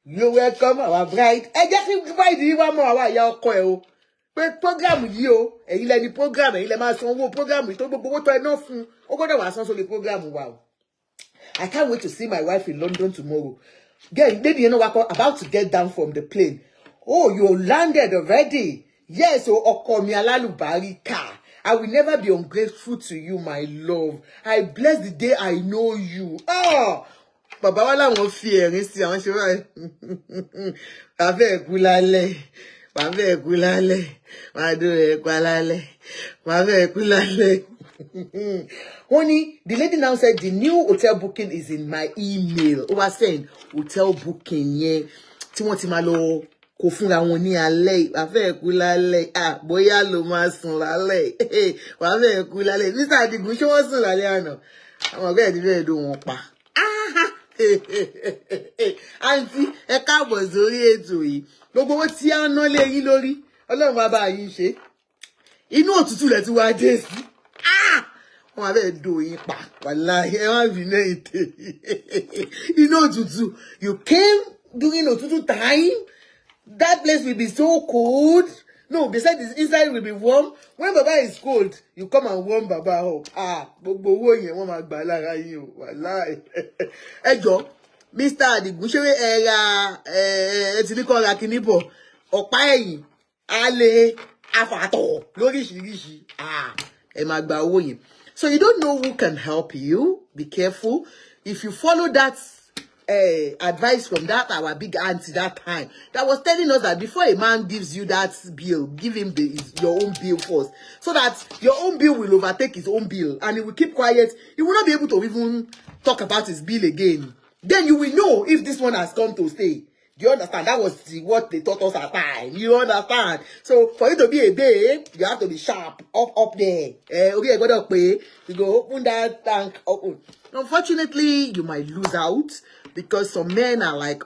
you're welcome, our bride. I just bride you one more hour, your coil. But program you, and you let the program, and you let my son go program. You talk about what I know from. Oh, God, I was on the program. Wow. I can't wait to see my wife in London tomorrow. Again, maybe you know what, about to get down from the plane. Oh, you landed already. Yes, oh, Okomi Alalubarika. I will never be ungrateful to you, my love. I bless the day I know you. Oh, Baba wala won fi erin si àwọn se báyìí. Bàbá ekulale. Bàbá ekulale. Madu ekulale. Bàbá ekulale. Honey, the lady now said the new hotel booking is in my email. Who was saying hotel booking, yeah. Tí wọ́n ti máa lọ kò fúnra wọn ní alẹ́. Bàbá ekulale. Ah, bóyá ló máa sùn lálẹ́. Bàbá ekulale. Mr. Adigun, ṣé wọ́n sùn lálẹ́ àná? Àwọn ọ̀gá ẹ̀dí bẹ́ẹ̀ ló wọ́n pa. Àǹtí, ẹ káàbọ̀ sórí ètò yìí. Gbogbo owó tí a ná lé yín lórí. Ọlọ́run máa bá yín ṣe. Inú òtútù lẹ̀ tí wàá dé sí. Wọ́n máa bẹ́ẹ̀ do yín pa. Wàláhì, ẹ wá bí náà ètè. Inú òtútù. You came during òtútù time. That place will be so cold. No, they said this inside will be warm. When Baba is cold, you come and warm Baba up. Ah, gbogbo owó yẹn wọ́n máa gbà lára yín o. Wàláhì. Ẹ jọ̀ọ́, Mr. Adigun, ṣé ẹ ti ní kọ́ ra kíní bọ̀? Ọ̀pá ẹ̀yìn, alẹ́, afàtọ̀, lóríṣiríṣi. Ah, ẹ máa gba owó yẹn. So you don't know who can help you. Be careful. If you follow that advice from that our big auntie that time that was telling us that before a man gives you that bill, give him your own bill first, so that your own bill will overtake his own bill and he will keep quiet. He will not be able to even talk about his bill again. Then you will know if this one has come to stay. Do you understand? That was what they taught us at time. You understand? So for you to be a babe, you have to be sharp up there. Okay, I got to pay. You go open that tank. Open. Unfortunately, you might lose out because some men are like,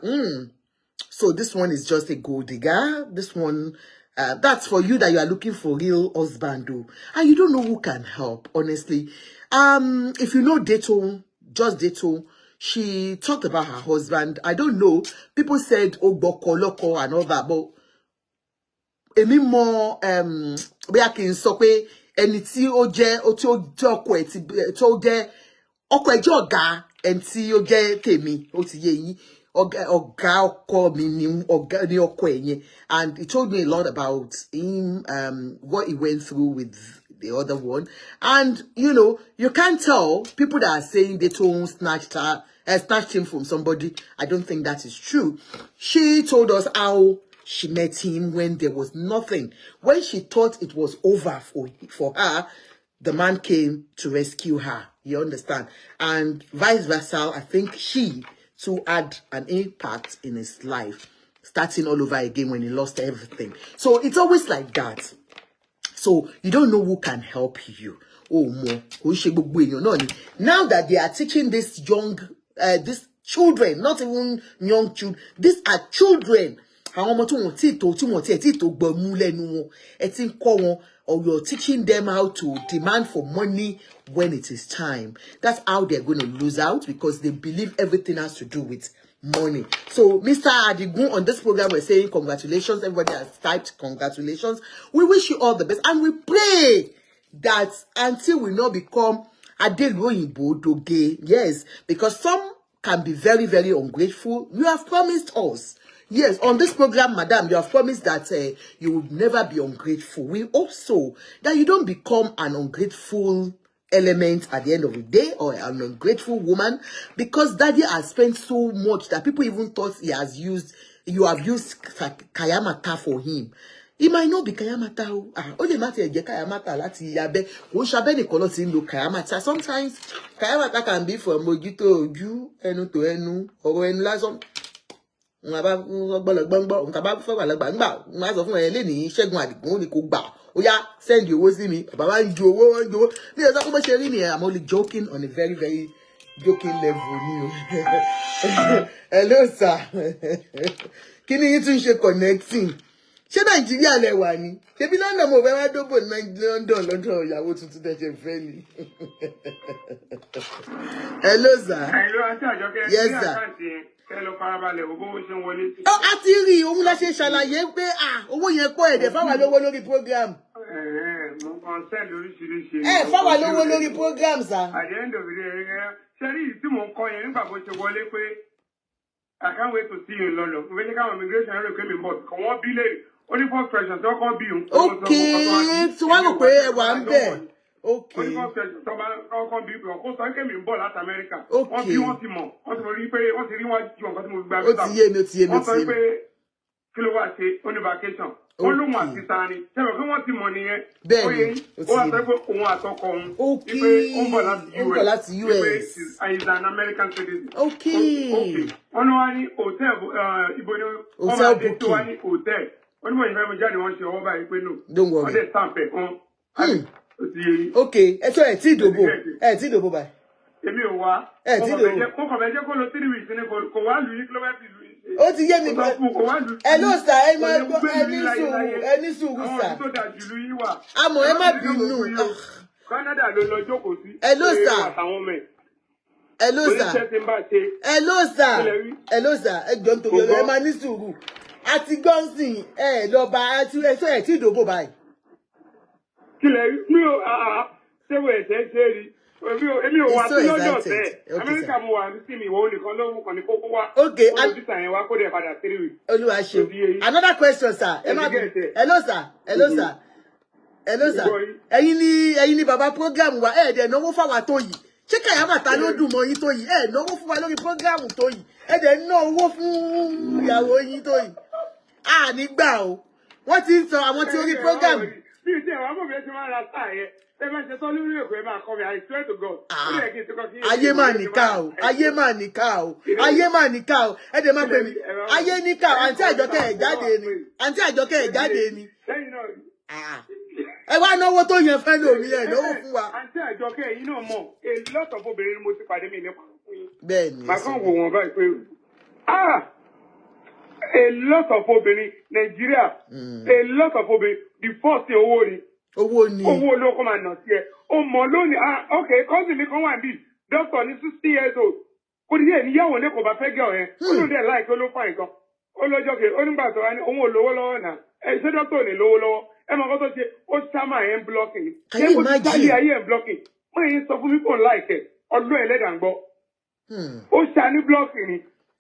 so this one is just a gold digger. This one, that's for you that you are looking for real husband, though. And you don't know who can help, honestly. If you know Dato, just Dato, she talked about her husband. I don't know. People said, oh, Boko, Loko, and all that. But, èmi mọ̀, bí a kì í sọ pé ẹni tí ó jẹ́, ọkọ ẹ̀ tó jẹ́, ọkọ ẹ̀ jẹ́ ọ̀gá, ẹni tí ó jẹ́ tèmi, ó ti yé yín. Ọ̀gá ọkọ mi ni ọ̀gá ni ọkọ ẹ̀ yẹn. And he told me a lot about him, what he went through with the other one. And, you know, you can't tell people that are saying they told snatched him from somebody. I don't think that is true. She told us how she met him when there was nothing. When she thought it was over for her, the man came to rescue her. You understand? And vice versa, I think she too had an impact in his life, starting all over again when he lost everything. So it's always like that. So you don't know who can help you. Oh, more. Now that they are teaching this these children, not even young children, these are children. Or you're teaching them how to demand for money when it is time. That's how they're going to lose out, because they believe everything has to do with money. So, Mr. Adigun, on this program, we're saying congratulations. Everybody has typed congratulations. We wish you all the best. And we pray that until we not become Adeloyinbo Doge. Yes, because some can be very, very ungrateful. You have promised us. Yes, on this program, madam, you have promised that you would never be ungrateful. We also that you don't become an ungrateful element at the end of the day, or an ungrateful woman, because daddy has spent so much that people even thought you have used Kayamata for him. It might not be kayamata. Ó lè má ti jẹ́ kayamata láti abẹ́. Ó ń ṣabẹ́ nìkan ló ti ń lo kayamata. Sometimes kayamata can be from ojú tó ojú, ẹnu tó ẹnu, ọ̀rọ̀ ẹnu lásán. Wọ́n bá gbọ́lọ̀gbọ́ngbọ́, nǹkan bá fẹ́ wà lọ́gbà ńgbà, wọ́n á sọ fún ẹ lẹ́ni Ṣẹ́gun Àdìgún ní kò gbà. Ó yá send owó sí mi. Bàbá wa ń ju owó, wọ́n ń ju owó. Bí ẹ sọ pé bó ṣe rí nìyẹn, I'm only joking on a very, very joking level ni o. Hello sir. Kí ni yín tún ṣe connecting? Ṣé Nàìjíríà lẹ wà ní? Ṣebí London mo fẹ́ wá dóbò London lọ́dọ̀ ìyàwó tuntun tẹ́ ṣe fẹ́ ni. Hello sir. Hello àti Àjọkẹ́. Yes sir. Kẹ́lọ farabalẹ̀ owó ṣe ń wọlé. Ó a ti rí òun la ṣe ṣàlàyé pé owó yẹn pọ̀ ẹ̀dẹ̀ fáwa lówó lórí program. Mo kàn send oríṣiríṣi. Fáwa lówó lórí program sir. At the end of the day, ṣe rí tí mò ń kọ yẹn nígbà bó ṣe wọlé pé I can't wait to see you in London. Mo fẹ́ jẹ́ káwọn immigration rẹ̀ kémi bọ̀ kàn wọ́n bí lè only first question tó kọ́ bí òun. Okay, tí wọ́n rò pé ẹ wà ń bẹ̀. Okay. Only first question tó bá kọ́ bí òun kó sọ kémi ń bọ̀ láti Amẹ́ríkà. Okay. Wọ́n bí wọ́n ti mọ̀ wọ́n ti rí pé wọ́n ti rí wọ́n ju nǹkan tí mo gbà. Ó ti yé mi. Wọ́n sọ pé kí ló wá ṣe ó ní vacation. Wọ́n lóhun àti tani. Ṣẹ́wọ̀n pé wọ́n ti mọ̀ nìyẹn. Bẹ́ẹ̀ni, ó ti wọ́n sọ pé òun àtọkọ òun. Okay. Pé ó ń bọ̀ láti US. Pé is an American citizen. Okay. Wọ́n ní wá ní hòtẹ́ẹ̀lì ibo ni wọ́n máa dé tó wá ní hòtẹ́ẹ̀lì. Wọ́n ní wọ́n yìí fẹ́ mi jáde wọ́n ṣe ọwọ́ báyìí pé no. Don't worry. Wọ́n dẹ̀ stamp ẹ̀ kan. Ó ti yé yín. Okay, ẹ tó ẹ tí ìdòbò báyìí. Èmi ò wá. Ẹ tí ìdòbò. Mo kàn fẹ́ jẹ́ kó lo 3 weeks ní kò wá lù yín kílómítì lù yín. Ó ti yé mi pé hello sir, ẹ máa gbọ́ ẹni sùúrù sir. Àwọn tó dà jùlọ yín wà. Àmọ́ ẹ má bínú. Canada ló lọ jókòó sí. Hello sir. Hello sir. Hello sir. Ẹ jọ̀ọ́ nítorí ọ̀rọ̀ ẹ máa ní sùúrù. Àti gbọ́nsìn lọ bá ẹ tí ìdòbò báyìí. Kílẹ̀ mi ò ṣé wo ẹ̀sẹ̀ ṣe rí. Èmi ò wá sí lọ́jọ́ ọ̀sẹ̀. Amẹ́ríkà mo wà sí mi ìwọ olùkan ló kàn ní kókó wá. Okay. Olùdíjà yẹn wá kó dẹ̀ padà 3 weeks. Olúwa ṣe. Another question sir. Hello sir. Ẹ̀yin ni bàbá program wa dẹ̀ náwó fáwa tó yìí. Ṣé kàyámàtà ló dùn mọ́ yín tó yìí? Náwó fún wa lórí program tó yìí. Dẹ̀ ná owó fún ìyàwó yín tó yìí. Nígbà o. Wọ́n ti ń sọ àwọn tí orí program. Bí ìdí ẹ̀wọ̀n àbọ̀ bí ẹ ti máa ra sáà yẹn. Ẹ máa ṣe tọ́ lórí èkó ẹ máa kọ́ mi, I swear to God. Ayé máa nìka o. Ẹ dẹ̀ máa pè mí. Ayé níkà o. Àǹtí Àjọkẹ́ ẹ̀ jáde ni. Ẹ wá náwó tó yẹn fẹ́ lómi ẹ̀ náwó fún wa. Àǹtí Àjọkẹ́ yìí náà mọ̀, a lot of obìnrin ni mo ti pàdé mi nípa fún yín. Bẹ́ẹ̀ni. Màá kàn wò wọ́n báyìí pé a lot of obìnrin Nàìjíríà, a lot of obìnrin, the first thing owó ni. Owó olóko máa nà sí ẹ. Ó mọ̀ lónìí, okay, cousin mi kan wà níbí, doctor ní 60 years old. Kò ní yẹ níyàwó ní kò bá fẹ́ gẹ̀ ọ̀yẹn. Ó ló dẹ̀ láìpẹ́ ló fà nǹkan. Ó lọ́jọ́ kè, ó nígbà tó wá ní òun ò lówó lọ́wọ́ náà. Ṣé dọ́tọ̀ ò ní lówó lọ́wọ́? Ẹ mọ̀ kó tó ṣe, ó sámà ẹ̀ ń blocking. Ṣé kò ti dálé ayé ẹ̀ ń blocking? Wọ́n yìí sọ fún mi kò ń láìkẹ̀, ọdún ẹlẹ́dà ń gbọ́. Ó ṣá ní blocking ni.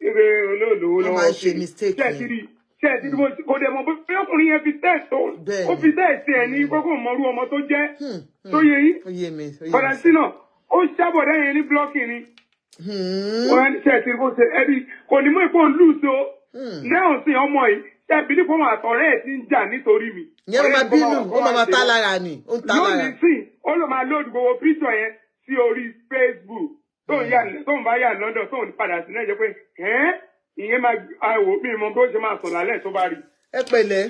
Ìrè olóòlówó lọ́wọ́. Ó máa ń ṣe mistake ni. Kò dẹ̀ mọ̀ bí ọkùnrin yẹn fi tẹ́ẹ̀tì ó fi tẹ́ẹ̀tì ẹ̀ ní kókó mọ́rú ọmọ tó jẹ́ tó yẹ yín. Bọ̀dà sí náà, ó ṣàbọ̀dá yẹn ní blọ́ọ̀kì ni. Wọ́n ní tẹ́ẹ̀tì kó ṣe ẹbí kò ní mú ipò lùsọ. Náà sì ọmọ yìí ṣẹ́bi ní fọmọ àtọ̀rẹ́ ẹ̀ ti ń jà nítorí mi. Ìyẹn máa bínú, ó máa ta lára ni, ó ń ta lára. Lónìí sí, ó lọ máa lóòdù gbogbo píṣọ̀ yẹn sí orí Facebook tó ń bá yà London tó ń padà sí náà jẹ́ pé ìyẹn máa àwò mi mọ bó ṣe máa sọ lálẹ́ tó bá rí. Ẹ pẹ̀lẹ́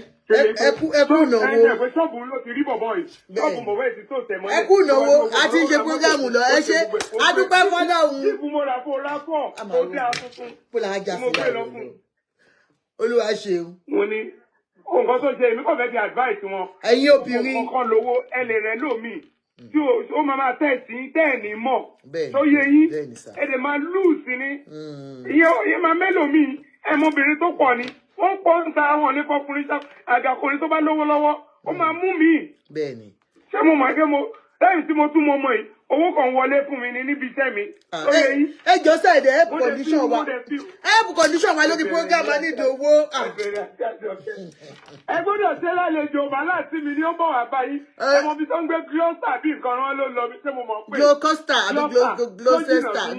ẹ kú ìnáwó. ẹ pé ṣọ́ọ̀bù ló ti rí bọ̀bọ̀ yìí ṣọ́ọ̀bù bọ̀bọ̀ yìí ti tó tẹ̀ mọ́. Ẹ kú ìnáwó a ti ń ṣe prógámù lọ ẹ ṣe adúpẹ́ fọ́nà òun. Ìbú mo ra fún ráfọ̀ tó dé àtúntún. Kó là á jà sí ìyá rẹ̀. Olúwa ṣeun. Mo ní nǹkan tó ṣe èmi kò fẹ́ di advice wọn. Ẹ̀yin obìnrin. Kọ̀ọ̀kan lówó ẹ lè rẹ̀ lómi tí ó máa tẹ̀sí tẹ́ẹ̀ní mọ̀ tó yẹ yín ẹ dẹ̀ máa lùsì ní ìyẹn máa mẹ́lòmíì ẹmọbìnrin tó pọ̀ ni wọ́n pọ̀ ń ta àwọn ní fọkùnrin àgàkùnrin tó bá lówó lọ́wọ́ ó máa mú mi. Bẹ́ẹ̀ni. Ṣé mo mọ̀ pé lẹ́yìn tí mo tún mọ ọmọ yìí owó kan wọlé fún mi ní níbi iṣẹ́ mi. Ẹ jọ sẹ́ ẹ̀dẹ̀ help condition wa. Help condition wa lórí program wa nídìí owó. Ẹ gbọ́dọ̀ ṣe lálejò màálà sí mi ní ó bọ̀ wá báyìí. Ẹ mọ bí tó ń gbé Gloucester bí nǹkan rán ló lọ bí ṣé mo mọ̀ pé. Gloucester àbí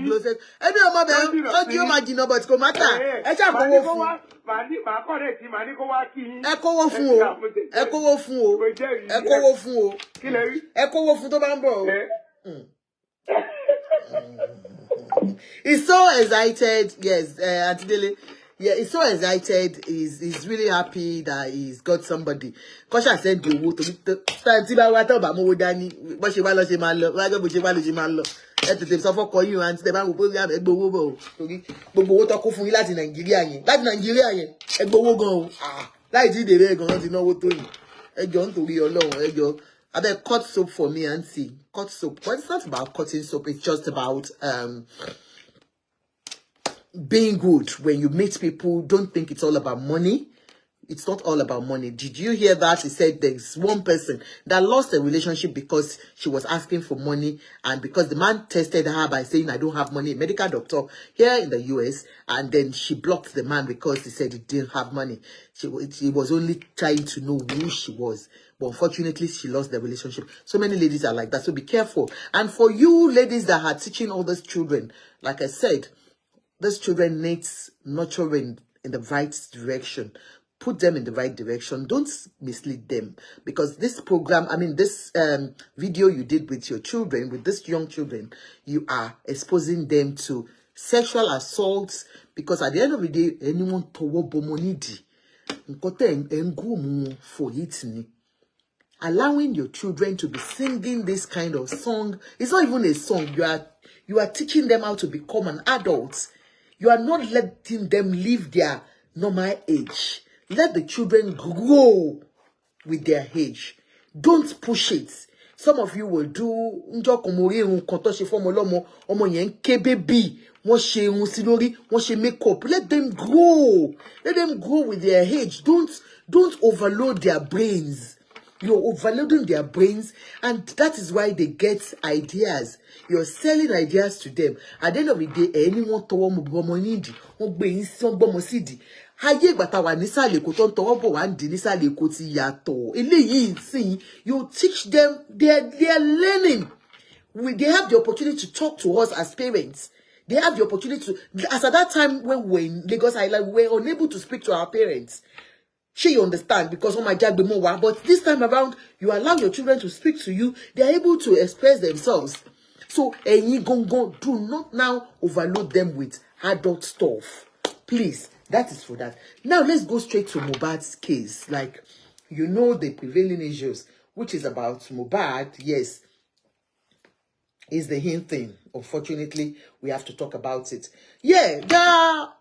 Gloucester. Ẹbí ọmọ bẹ̀rẹ̀ ó di ó máa jìnnà but kò mátà. Ẹ ṣàkówó fún. Màá kọ́rẹ̀ tí màá ní kó wá kí yín. Ẹ kówó fún o. Ẹ kówó fún o. Ẹ kówó fún o. Kí lẹ rí? Ẹ kówó fún tó bá ń bọ̀ o. He's so excited. Yes, Auntie Dele. Yeah, he's so excited. He's really happy that he's got somebody. Cause I said the wood to Santiba water about Mowdani, but she was a man, rather which was a man. Let the suffer call you and the man will put a bobo. But what talk of Latin Nigeria? Latin Nigeria, a bobo go. Ah, like did they go to know what to do. A John to be alone, a John. I bet cut soap for me and see. Cut soap. But it's not about cutting soap, it's just about being good. When you meet people, don't think it's all about money. It's not all about money. Did you hear that? He said there's one person that lost a relationship because she was asking for money, and because the man tested her by saying, I don't have money, a medical doctor here in the US, and then she blocked the man because he said he didn't have money. He was only trying to know who she was. But unfortunately, she lost the relationship. So many ladies are like that. So be careful. And for you ladies that are teaching all these children, like I said, these children needs nurturing in the right direction. Put them in the right direction. Don't mislead them. Because this program, I mean, this video you did with your children, with these young children, you are exposing them to sexual assaults. Because at the end of the day, anyone towo bomonidi, for it. Allowing your children to be singing this kind of song, it's not even a song. You are teaching them how to become an adult. You are not letting them live their normal age. Let the children grow with their age. Don't push it. Some of you will do makeup. Let them grow. Let them grow with their age. Don't overload their brains. You're overloading their brains, and that is why they get ideas. You're selling ideas to them. At the end of the day, anyone to one bomonidi, won't be in some bomosidi. Haye batawa nisale koton to obo wandi nisale koti yato. Eleyi see, you teach them. They're learning. They have the opportunity to talk to us as parents. They have the opportunity to. As at that time when we were in Lagos Island, we were unable to speak to our parents. You understand, because my job be more. But this time around, you allow your children to speak to you. They are able to express themselves. So, do not now overload them with adult stuff. Please, that is for that. Now, let's go straight to Mohbad's case. Like, you know the prevailing issues, which is about Mohbad. Yes, is the hint thing. Unfortunately, we have to talk about it. Yeah, there are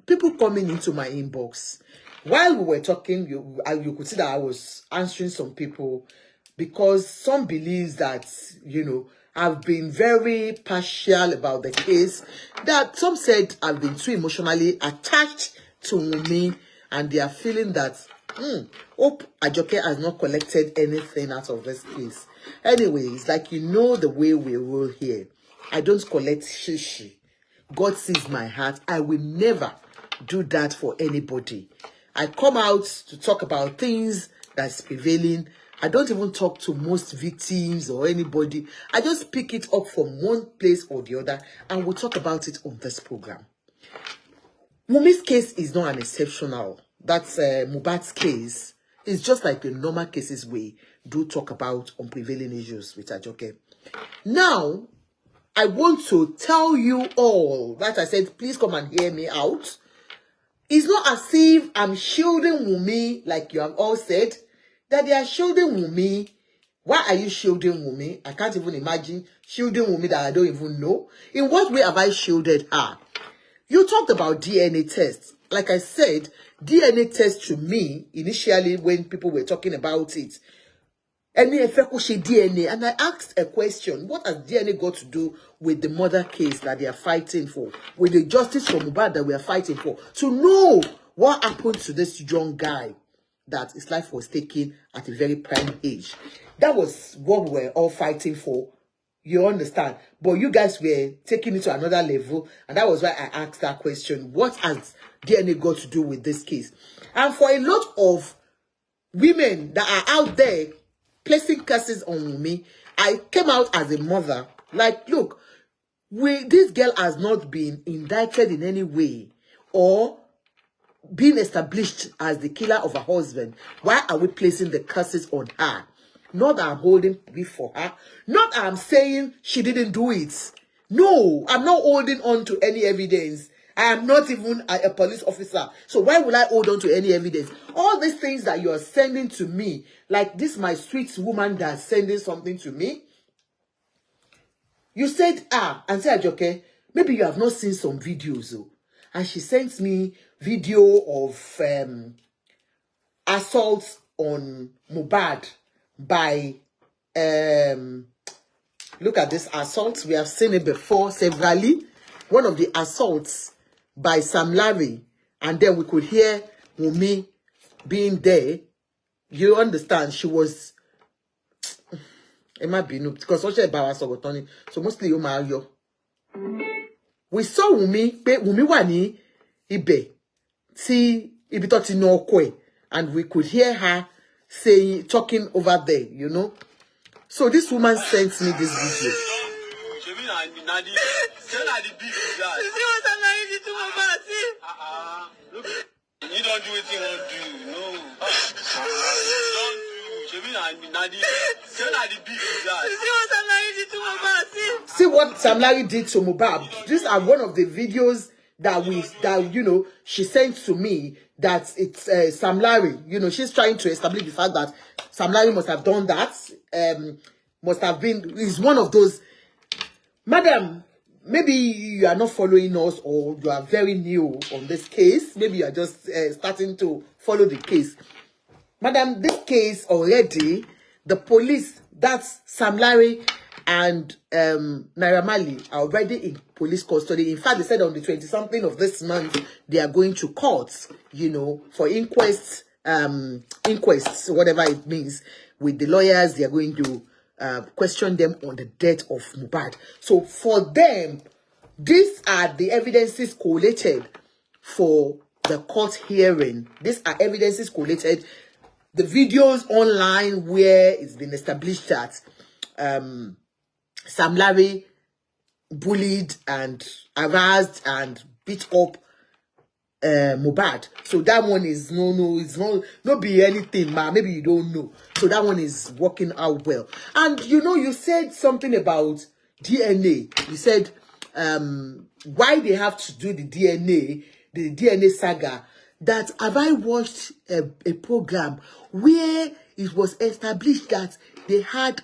people coming into my inbox. While we were talking, you could see that I was answering some people, because some believes that, you know, I've been very partial about the case. That some said I've been too emotionally attached to me, and they are feeling that, hope Ajoke has not collected anything out of this case. Anyways, like, you know the way we roll here. I don't collect shishi. God sees my heart. I will never do that for anybody. I come out to talk about things that's prevailing. I don't even talk to most victims or anybody. I just pick it up from one place or the other, and we'll talk about it on this program. Wumi's case is not an exceptional. That's Mohbad's case. It's just like the normal cases we do talk about on prevailing issues with Ajoke. Now, I want to tell you all that I said, please come and hear me out. It's not as if I'm shielding Wumi, like you have all said, that they are shielding Wumi. Why are you shielding Wumi? I can't even imagine shielding Wumi that I don't even know. In what way have I shielded her? You talked about DNA tests. Like I said, DNA test to me, initially when people were talking about it, DNA, and I asked a question: what has DNA got to do with the murder case that they are fighting for, with the justice for Mohbad that we are fighting for? To know what happened to this young guy that his life was taken at a very prime age. That was what we were all fighting for You understand? But you guys were taking it to another level, and that was why I asked that question. What has DNA got to do with this case? And for a lot of women that are out there placing curses on me, I came out as a mother. Like, look, this girl has not been indicted in any way or being established as the killer of her husband. Why are we placing the curses on her? Not that I'm holding grief for her. Not that I'm saying she didn't do it. No, I'm not holding on to any evidence. I am not even a police officer. So why would I hold on to any evidence? All these things that you are sending to me, like this my sweet woman that's sending something to me. You said, Auntie Ajoke, maybe you have not seen some videos. Though. And she sent me video of assault on Mohbad by look at this assault. We have seen it before severally. One of the assaults by Sam Larry, and then we could hear Wunmi being there. You understand? She was because so mostly you we saw Wunmi, but Wunmi wani ibe ti ibi to ti no kwe, and we could hear her saying, talking over there, you know. So this woman sent me this video. You don't do what you want to do, no. See what Sam Larry did to Mohbad. These are one of the videos that you know, she sent to me, that it's Sam Larry. You know, she's trying to establish the fact that Sam Larry must have done that. Must have been, is one of those. Madam, maybe you are not following us, or you are very new on this case. Maybe you are just starting to follow the case. Madam, this case already, the police, that's Sam Larry and Naira Marley, are already in police custody. In fact, they said on the 20-something of this month, they are going to court, you know, for inquests, whatever it means, with the lawyers. They are going to question them on the death of Mohbad. So for them, these are the evidences collated for the court hearing. These are evidences collated. The videos online where it's been established that Sam Larry bullied and harassed and beat up Mohbad. So that one is it's not be anything, ma. Maybe you don't know. So that one is working out well. And you know, you said something about DNA. You said why they have to do the DNA saga. That have I watched a program where it was established that they had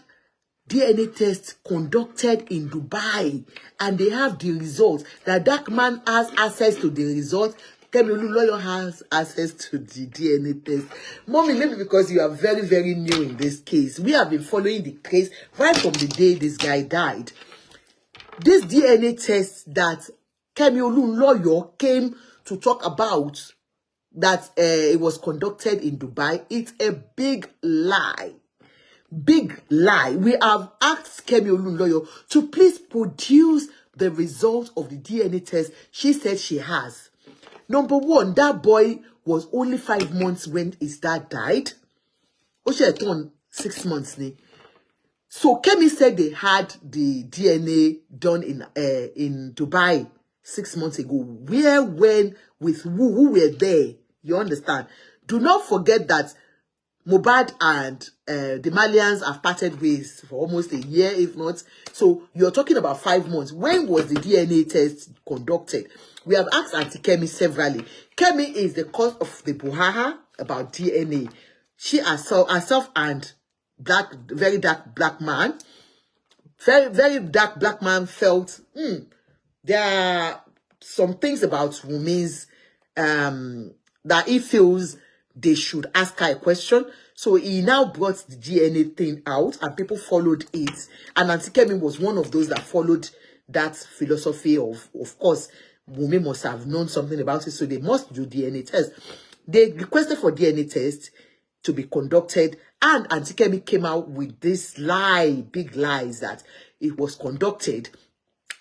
DNA tests conducted in Dubai, and they have the results. That man has access to the results. Kemiolu lawyer has access to the DNA test. Mommy, maybe because you are very, very new in this case. We have been following the case right from the day this guy died. This DNA test that Kemiolu lawyer came to talk about, that it was conducted in Dubai, it's a big lie. Big lie. We have asked Kemi Olunloyo to please produce the result of the DNA test she said she has. Number one, that boy was only 5 months when his dad died. She had done 6 months. So Kemi said they had the DNA done in Dubai 6 months ago. Where, when, with who were there? You understand? Do not forget that Mohbad and the Malians have parted ways for almost a year, if not. So you're talking about 5 months. When was the DNA test conducted? We have asked Auntie Kemi severally. Kemi is the cause of the brouhaha about DNA. She herself and very dark black man, very dark black man felt there are some things about Wunmi's that he feels they should ask her a question. So he now brought the DNA thing out, and people followed it. And Auntie Kemi was one of those that followed that philosophy of course, Wunmi must have known something about it, so they must do DNA test. They requested for DNA test to be conducted, and Auntie Kemi came out with this lie, big lies, that it was conducted.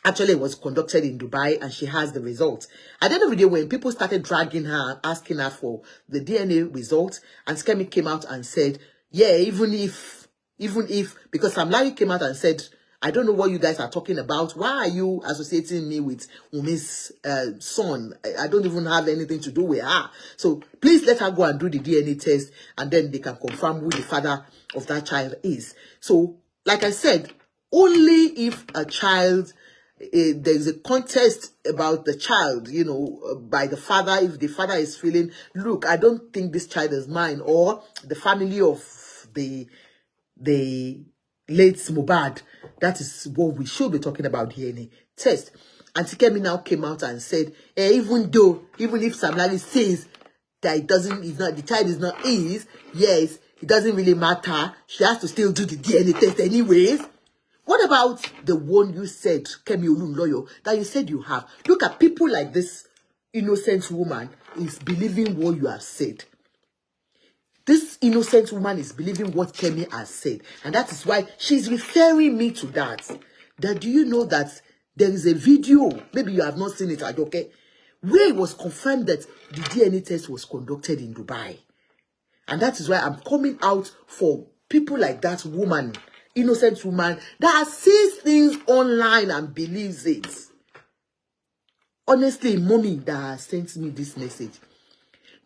Actually, it was conducted in Dubai, and she has the results. At the end of the day, when people started dragging her, asking her for the DNA results, and Skemi came out and said, yeah, even if, because Sam Larry came out and said, I don't know what you guys are talking about. Why are you associating me with Umi's son? I don't even have anything to do with her. So please let her go and do the DNA test, and then they can confirm who the father of that child is. So, like I said, only if a child, there's a contest about the child, you know, by the father, if the father is feeling, look, I don't think this child is mine, or the family of the late Mohbad, that is what we should be talking about, DNA test. Auntie Kemi now came out and said, even if Sam Larry says that the child is not his, yes, it doesn't really matter, she has to still do the DNA test anyways. What about the one you said, Kemi Olunloyo, that you said you have? Look at people like this innocent woman is believing what you have said. This innocent woman is believing what Kemi has said. And that is why she's referring me to that. That do you know that there is a video, maybe you have not seen it, okay, where it was confirmed that the DNA test was conducted in Dubai. And that is why I'm coming out for people like that woman, innocent woman, that sees things online and believes it. Honestly, mommy that sent me this message,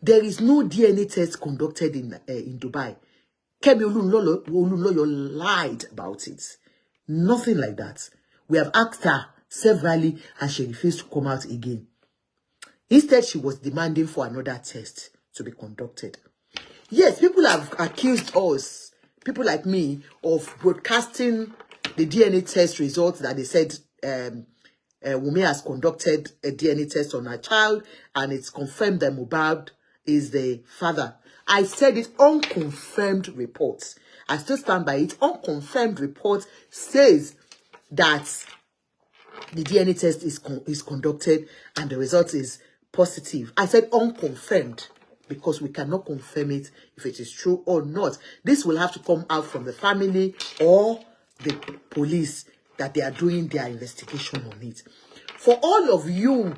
there is no DNA test conducted in Dubai. Kemi Olunloyo lied about it. Nothing like that. We have asked her severally and she refused to come out again. Instead, she was demanding for another test to be conducted. Yes, people have accused us, people like me, of broadcasting the DNA test results that they said Wunmi has conducted a DNA test on her child, and it's confirmed that Mohbad is the father. I said it, unconfirmed reports. I still stand by it. Unconfirmed report says that the DNA test is conducted and the result is positive. I said unconfirmed because we cannot confirm it if it is true or not. This will have to come out from the family or the police that they are doing their investigation on it. For all of you,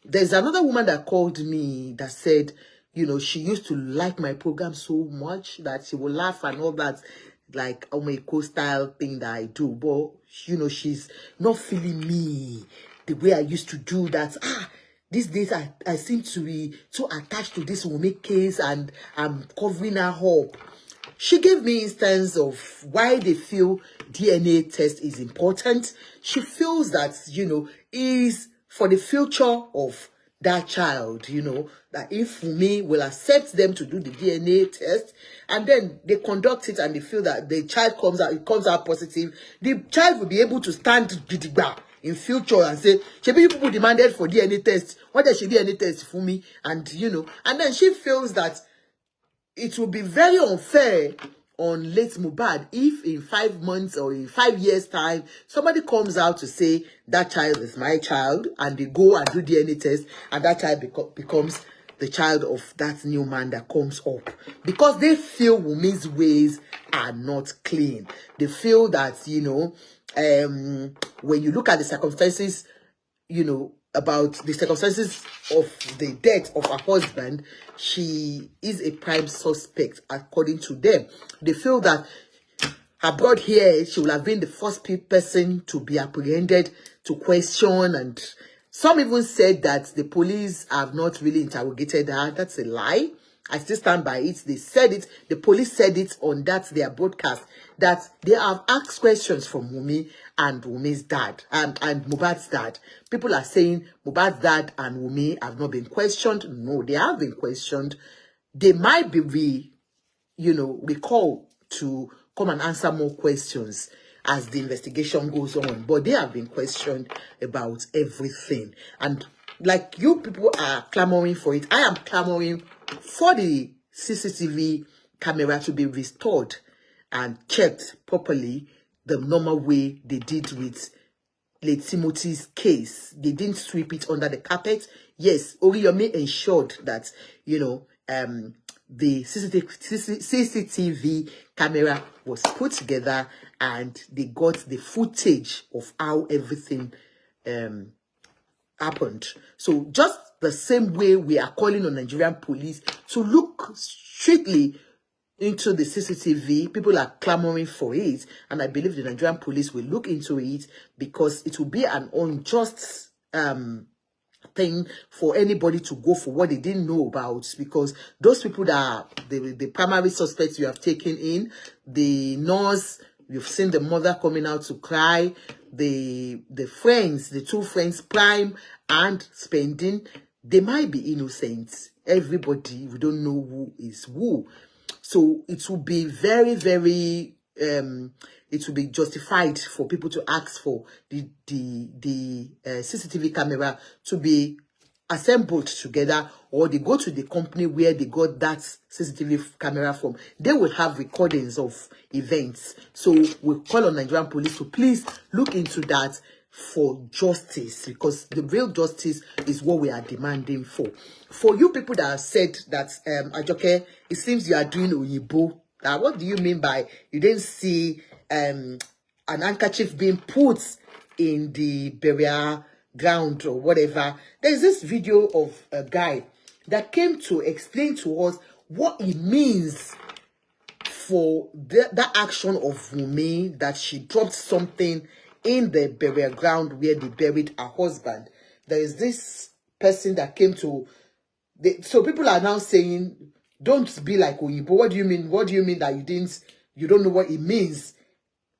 there's another woman that called me that said, you know, she used to like my program so much that she will laugh and all that, like my co-style thing that I do. But, you know, she's not feeling me the way I used to do that. These days I seem to be too attached to this Wunmi case and I'm covering her up. She gave me instance of why they feel DNA test is important. She feels that, you know, is for the future of that child, you know, that if Wunmi will accept them to do the DNA test and then they conduct it and they feel that the child comes out positive, the child will be able to stand gidigba in future and say, Shebi, people demanded for DNA test. What does she DNA test for me? And, you know, and then she feels that it will be very unfair on late Mohbad if in 5 months or in 5 years' time, somebody comes out to say that child is my child and they go and do DNA test and that child becomes the child of that new man that comes up. Because they feel Wunmi's ways are not clean. They feel that, you know, when you look at the circumstances, you know, about the circumstances of the death of her husband, she is a prime suspect according to them. They feel that her brought here, she will have been the first person to be apprehended, to question, and some even said that the police have not really interrogated her. That's a lie. I still stand by it. They said it. The police said it on their broadcast, that they have asked questions from Wunmi and Wunmi's dad and Mohbad's dad. People are saying Mohbad's dad and Wunmi have not been questioned. No, they have been questioned. They might be recalled to come and answer more questions as the investigation goes on. But they have been questioned about everything. And like you people are clamoring for it, I am clamoring for the CCTV camera to be restored and checked properly the normal way they did with late Timothy's case. They didn't sweep it under the carpet. Yes, Oriyomi ensured that, the CCTV camera was put together and they got the footage of how everything happened. So just the same way we are calling on Nigerian police to look strictly into the CCTV, people are clamoring for it, and I believe the Nigerian police will look into it, because it will be an unjust thing for anybody to go for what they didn't know about, because those people that are the primary suspects you have taken in, the nurse, you've seen the mother coming out to cry, the friends, the two friends, Prime and Spending, they might be innocent. Everybody, we don't know who is who. So it will be very, very it will be justified for people to ask for the CCTV camera to be assembled together, or they go to the company where they got that CCTV camera from. They will have recordings of events. So we call on Nigerian police to please look into that for justice, because the real justice is what we are demanding for. For you people that have said that, Ajoke, it seems you are doing Oyibo. Now, what do you mean by you didn't see an handkerchief being put in the burial ground or whatever? There's this video of a guy that came to explain to us what it means for that action of Wunmi, that she dropped something in the burial ground where they buried her husband. There is this person that came to... so people are now saying, don't be like Oyibo. What do you mean? What do you mean that you don't know what it means?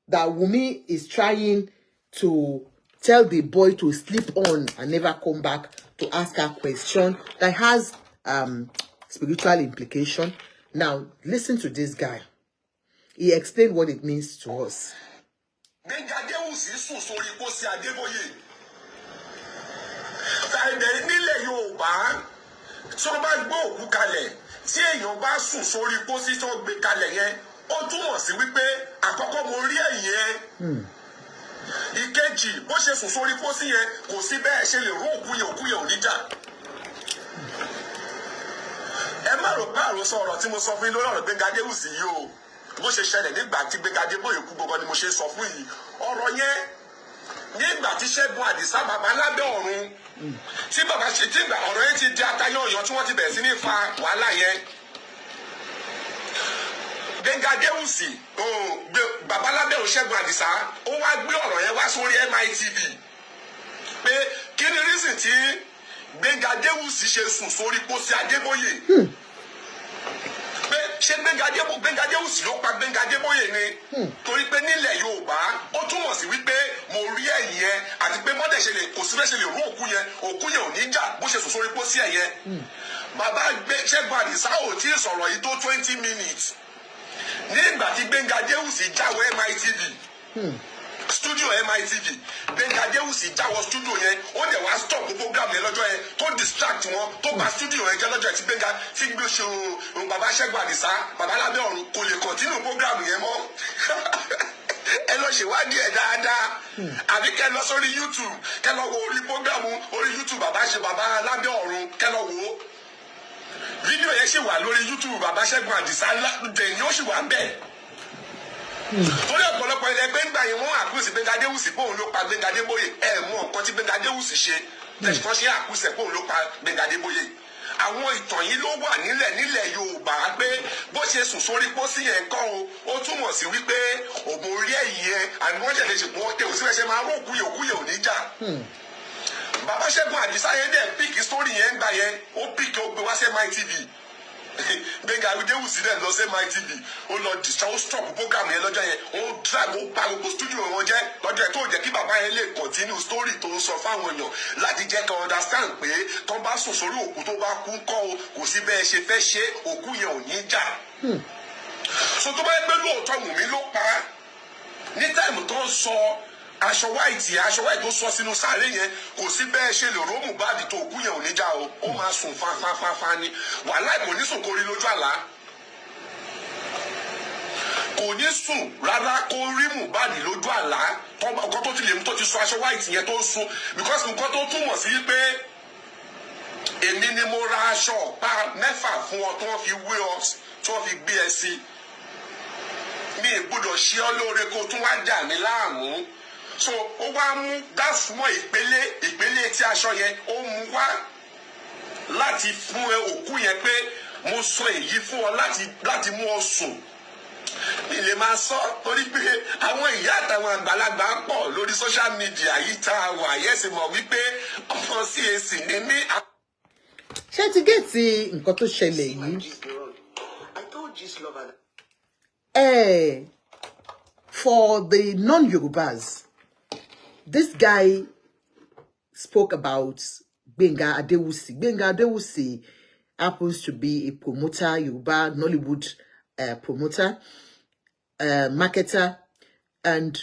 That Wunmi is trying to tell the boy to sleep on and never come back to ask her question that has spiritual implication. Now, listen to this guy. He explained what it means to us. Tí èèyàn bá sùn sórí pósí tó gbé kalẹ̀ yẹn, ó túmọ̀ sí wípé àkọ́kọ́ mo rí ẹ̀yìn ẹ̀. Ìkejì, bó ṣe sùn sórí pósí yẹn, kò sí bẹ́ẹ̀ ṣe lè rú òkú yẹn ò ní jà. Ẹ má rò pé àròsọ ọ̀rọ̀ tí mo sọ fún yín lórí ọ̀rọ̀ Gbénga Adéwùsì yìí o. Bó ṣe ṣẹlẹ̀ nígbà tí Gbénga Adébóyè kú gbogbo ni mo ṣe sọ fún yìí. Ọ̀rọ̀ yẹn nígbà tí Ṣẹ́gun Àdìsá bàbá lábẹ́ ọ̀run, tí bàbá ṣe tí ọ̀rọ̀ yẹn ti di atayọ̀yọ̀ tí wọ́n ti bẹ̀rẹ̀ sí ní fa wàhálà yẹn. Gbénga Adéwùsì bàbá lábẹ́ ọ̀run Ṣẹ́gun Àdìsá ó wá gbé ọ̀rọ̀ yẹn wá sórí MITV pé kí ni reason tí Gbénga Adéwùsì ṣe sùn sórí pósí Adébóyè. Pé ṣé Gbénga Adéwùsì ló pa Gbénga Adébóyè ni? Torí pé nílẹ̀ Yorùbá ó túmọ̀ sí wípé mo rí ẹ̀yìn yẹn, àti pé mọ́dẹ̀ ṣe lè kò sí bẹ́ẹ̀ ṣe lè rú òkú yẹn ò ní jà bó ṣe sùn sórí pósí ẹ̀ yẹn. Bàbá Ṣẹ́gun Àdìsá ò tí ì sọ̀rọ̀ yìí tó 20 minutes nígbà tí Gbénga Adéwùsì jáwọ́ MITV studio MITV. Gbénga Adéwùsì jáwọ́ studio yẹn, ó dẹ̀ wá stop program yẹn lọ́jọ́ yẹn tó distract wọn tó bà studio yẹn jẹ́ lọ́jọ́ tí Gbénga tí gbé ṣe bàbá Ṣẹ́gun Àdìsá bàbá lábẹ́ ọ̀run kò lè continue program yẹn mọ́. Ẹ lọ ṣèwádìí ẹ̀ dáadáa, àbí kẹ́ lọ sórí YouTube kẹ́ lọ wo orí program orí YouTube bàbá lábẹ́ ọ̀run kẹ́ lọ wo fídíò yẹn ṣì wà lórí YouTube bàbá Ṣẹ́gun Àdìsá dẹ̀ ni ó ṣì wà ń bẹ̀. Torí ọ̀pọ̀lọpọ̀ ilẹ̀ Gbénga yẹn wọ́n àkúsì Gbénga Adéwùsì pé òun ló pa Gbénga Adébóyè. Ẹ mọ nǹkan tí Gbénga Adéwùsì ṣe tẹ̀síkọ́ ṣe àkúsẹ̀ pé òun ló pa Gbénga Adébóyè. Àwọn ìtàn yìí ló wà nílẹ̀ Yorùbá pé bó ṣe sùn sórí pósí yẹn kọ́ ó túmọ̀ sí wípé òbò orí ẹ̀yìn yẹn àbí wọ́n ṣẹ̀lẹ̀ ṣe pọ̀ tẹ̀ òsínbẹ̀ ṣe máa rú òkúyè ò ní jà. Bàbá Ṣẹ́gun Àdìsá yẹn dẹ̀ píkì sítórì yẹn gbà yẹn ó píkì ó gbé wá sí MITV. Gbénga Adéwùsì dẹ̀ lọ sí MITV ó lọ dìṣà ó stop program yẹn lọ́jọ́ yẹn ó drag ó pa gbogbo studio wọn jẹ́ lọ́jọ́ yẹn tó jẹ́ kí bàbá yẹn lè continue story tó ń sọ fáwọn èèyàn láti jẹ́ kí understand pé tó bá sùn sórí òkú tó bá kú kọ́ o kò sí bẹ́ẹ̀ ṣe fẹ́ ṣe òkú yẹn ò ní jà. So tó bá yẹ pé lóòótọ́ Wùnmí ló pa á ní táìmù tó ń sọ aṣọ white tó sọ sínú sàárè yẹn kò sí bẹ́ẹ̀ ṣe lè ró Mohbad tó òkú yẹn ò ní jà o ó máa sùn fanfanfanfan ni wàhálà kò ní sùn kó rí lójú àlá kò ní sùn rárá kó rí Mohbad lójú àlá ọkọ tó ti lè mú tó ti sọ aṣọ white yẹn tó ń sùn because nǹkan tó túmọ̀ sí pé èmi ni mo ra aṣọ ọ̀pá mẹ́fà fún ọ tí wọ́n fi wé ọ tí wọ́n fi gbé ẹ sí mi ì gbọ́dọ̀ ṣe ọ́ lóore kó tún wá dà mí láàmú so ó wá mú dáfúmọ́ ìpele tí aṣọ yẹn ó mú wá láti fún ẹ òkú yẹn pé mo sọ èyí fún ọ láti mú ọ sùn mi lè máa sọ torí pé àwọn ìyá àtàwọn àgbàlagbà ń pọ̀ lórí social media yìí tá a wà yẹ́sì mọ̀ wípé ọmọ CAC ni mí. ṣé ti gẹ̀ẹ́tì nǹkan tó ṣẹlẹ̀ yìí? For the non-Yorubas, this guy spoke about Gbenga Adewusi. Gbenga Adewusi happens to be a promoter, Yoruba Nollywood promoter, marketer, and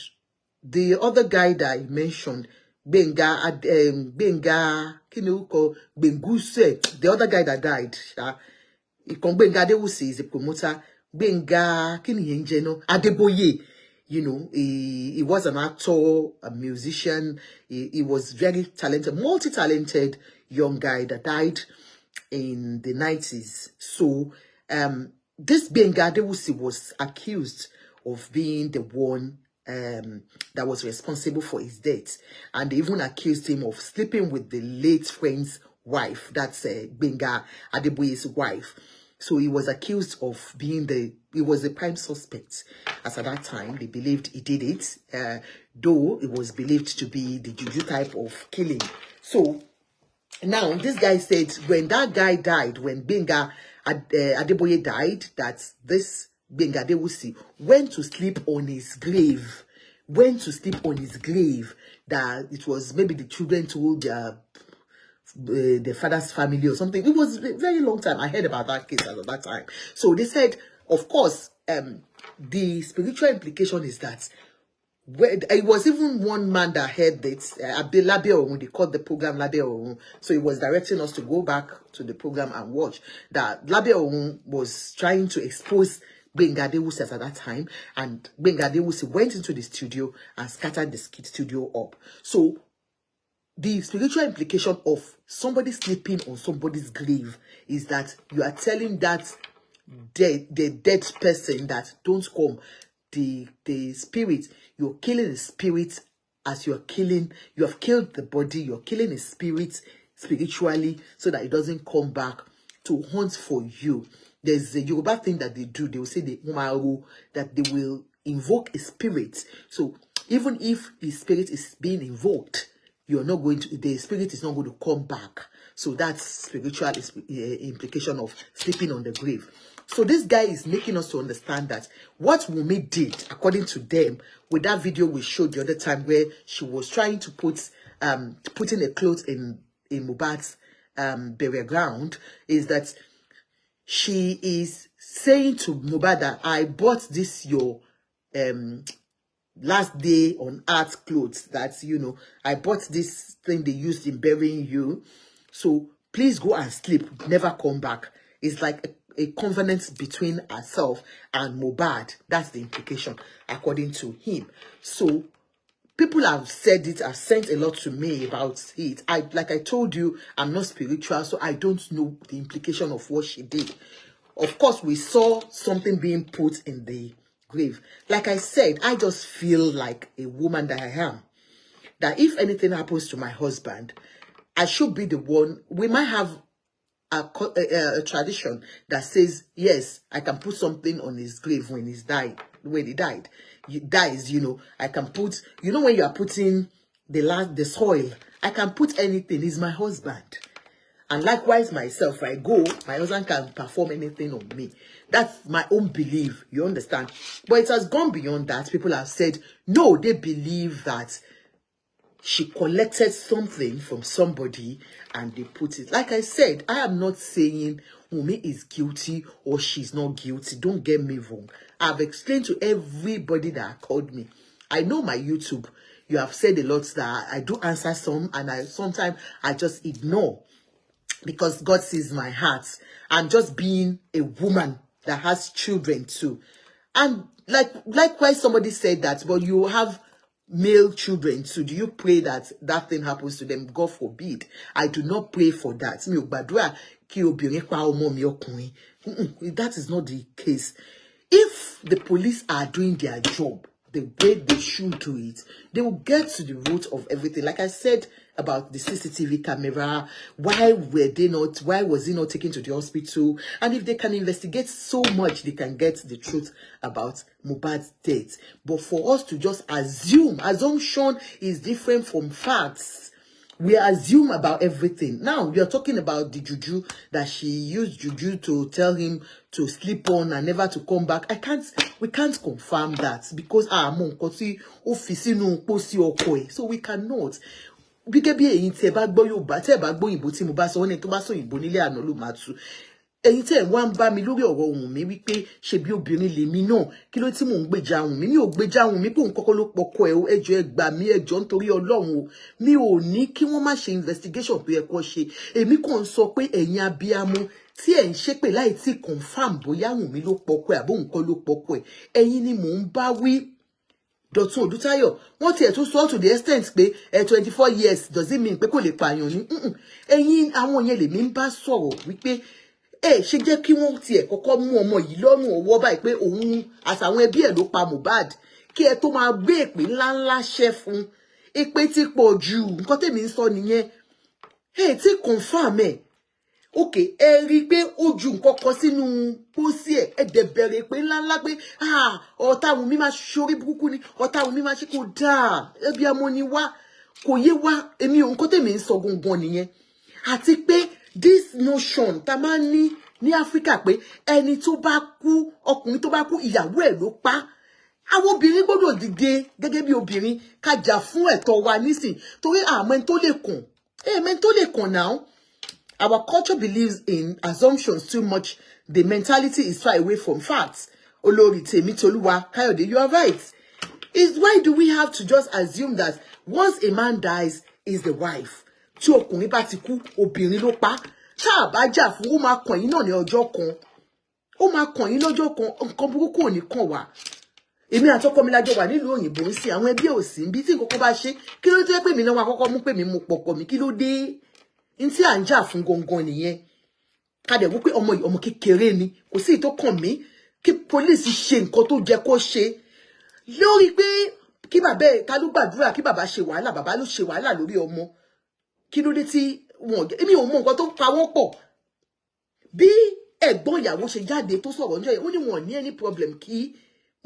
the other guy that I mentioned, Gbenga Benguse, the other guy that died, Gbenga Adewusi is a promoter. Gbenga Adeboye, you know, he was an actor, a musician. He was very talented, multi-talented young guy that died in the 90s. So this Gbenga Adewusi was accused of being the one that was responsible for his death, and they even accused him of sleeping with the late friend's wife. That's Gbenga Adeboye's wife. So he was accused of being he was the prime suspect. As at that time, they believed he did it, though it was believed to be the juju type of killing. So now this guy said when that guy died, when Gbenga Adeboye died, that this Gbenga Adewusi went to sleep on his grave. That it was maybe the children told the father's family or something. It was a very long time. I heard about that case at that time. So they said, of course, the spiritual implication is that it was even one man that heard this, Labe Orun. They called the program Labe Orun. So he was directing us to go back to the program and watch that Labe Orun was trying to expose Gbenga Adewusi at that time, and Gbenga Adewusi went into the studio and scattered the studio up. So the spiritual implication of somebody sleeping on somebody's grave is that you are telling that the dead person that don't come, the spirit, you're killing the spirit as you have killed the body, you're killing the spirit spiritually so that it doesn't come back to haunt for you. There's a Yoruba thing that they do. They will say that they will invoke a spirit. So even if the spirit is being invoked, the spirit is not going to come back. So that's spiritual implication of sleeping on the grave. So this guy is making us to understand that what Wunmi did, according to them, with that video we showed the other time where she was trying to putting a cloth in Mohbad's burial ground, is that she is saying to Mohbad that I bought this your last day on earth clothes, that, you know, I bought this thing they used in burying you, so please go and sleep, never come back. It's like a covenant between herself and Mohbad. That's the implication, according to him. So people have said it, have sent a lot to me about it. Like I told you, I'm not spiritual, so I don't know the implication of what she did. Of course, we saw something being put in the grave. Like I said, I just feel like a woman that I am, that if anything happens to my husband, I should be the one. We might have a tradition that says, yes, I can put something on his grave when he died. You know, I can put, you know, when you are putting the soil, I can put anything. He's my husband. And likewise myself, if I go, my husband can perform anything on me. That's my own belief, you understand? But it has gone beyond that. People have said, no, they believe that she collected something from somebody and they put it. Like I said, I am not saying Wunmi is guilty or she's not guilty. Don't get me wrong. I've explained to everybody that called me. I know my YouTube. You have said a lot that I do answer some, and sometimes I just ignore because God sees my heart. I'm just being a woman that has children too. And likewise somebody said that, but you have male children too, do you pray that that thing happens to them? God forbid. I do not pray for that. Mi ò gbàdúrà kí obìnrin pa ọmọ mi ọkùnrin. That is not the case. If the police are doing their job the way they should do it, they will get to the root of everything. Like I said about the CCTV camera, why was he not taken to the hospital? And if they can investigate so much, they can get the truth about Mohbad's death. But for us to just assumption is different from facts. We assume about everything. Now, we are talking about the juju, that she used juju to tell him to sleep on and never to come back. We can't confirm that because so we cannot. Bí ẹ̀yin tí ẹ bá gbọ́ Yorùbá, tí ẹ bá gbọ́ Òyìnbó tí mo bá sọ, wọ́n ní tó bá sọ Òyìnbó nílé àná ló máa tú. Ẹ̀yin tí ẹ wá ń bá mi lórí ọ̀rọ̀ ohun mi wípé ṣe bí obìnrin lèmi náà, kí ló tí mò ń gbèjà ohun mi ò gbèjà ohun mi pé òun kọ́kọ́ ló pọkọ ẹ̀ o, ẹjọ́ ẹ gbà mí, ẹjọ́ nítorí Ọlọ́run o. Mi ò ní kí wọ́n má ṣe investigation tó yẹ kó ṣe. Èmi kàn sọ pé ẹ̀yin abiyamọ tí ẹ ń ṣépè láì tí confirm bóyá ohun mi ló pọkọ ẹ̀ àbó òun kọ́ ló pọkọ ẹ̀. Ẹ̀yin ni mò ń bá wí. Dọ̀tun Òdútáyọ̀, wọ́n tiẹ̀ tún sọ to the extent pé 24 years does it mean pé kò lè pààyàn ní. Ẹ̀yin àwọn yẹn lèmi ń bá sọ̀rọ̀ wípé ṣe jẹ́ kí wọ́n tiẹ̀ kọ́kọ́ mú ọmọ yìí lọ́rùn ọwọ́ báyìí pé òun àtàwọn ẹbí ẹ̀ ló pa Mohbad, kí ẹ tó máa gbé èpè ńláńlá ṣẹ́ fún. Èpè ti pọ̀ jù, nǹkan tèmi ń sọ nìyẹn. Tí confirm ẹ̀. Okay, ẹ rí pé ó ju nǹkan kan sínú pósí ẹ̀ dẹ̀ bẹ̀rẹ̀ pé ńláńlá pé ọ̀tá àwọn mi máa ṣorí burúkú ni, ọ̀tá àwọn mi máa ṣe kó dáa, ẹbí amọ̀ ni wá, kò yé wá, èmi ò nǹkan tèmi ń sọ gangan nìyẹn. Àti pé this notion tá máa ń ní Áfíríkà pé ẹni tó bá kú, ọkùnrin tó bá kú, ìyàwó ẹ̀ ló pa. Àwọn obìnrin gbọ́dọ̀ dìde gẹ́gẹ́ bí obìnrin ká jà fún ẹ̀tọ́ wa nísìn, torí àmọ́ ẹni tó lè kàn. Ẹni tó lè kàn now. Our culture believes in assumptions too much. The mentality is far away from facts. Olori Temitoluwa Kayode, you are right. Is why do we have to just assume that once a man dies, is the wife? Tí ọkùnrin bá ti kú, obìnrin ló pa. Tá bá jà fún, ó máa kàn yín náà ní ọjọ́ kan. Ó máa kàn yín lọ́jọ́ kan, nǹkan burúkú ò ní kàn wá. Èmi àtọkọ mi lájọ wà nílùú òyìnbó ń sí àwọn ẹbí ò sí bí tí nǹkan kan bá ṣe. Kí ló dé pé mi náà wá kọ́kọ́ mú pé mi mú pọ̀pọ̀ mi, kí ló dé? Ntí à ń jà fún gangan nìyẹn. Ká dẹ̀ wò pé ọmọ kékeré ni, kò sí tó kàn mí, kí police ṣe nǹkan tó jẹ́ kó ṣe. Lórí pé kí bàbá ká ló gbàdúrà kí bàbá ṣe wàhálà, bàbá ló ṣe wàhálà lórí ọmọ. Kí ló dé tí wọ́n èmi ò mọ nǹkan tó pa wọ́n pọ̀. Bí ẹ̀gbọ́n ìyàwó ṣe jáde tó sọ̀rọ̀ ńjọ́ yẹn, ó ní wọ́n ní any problem kí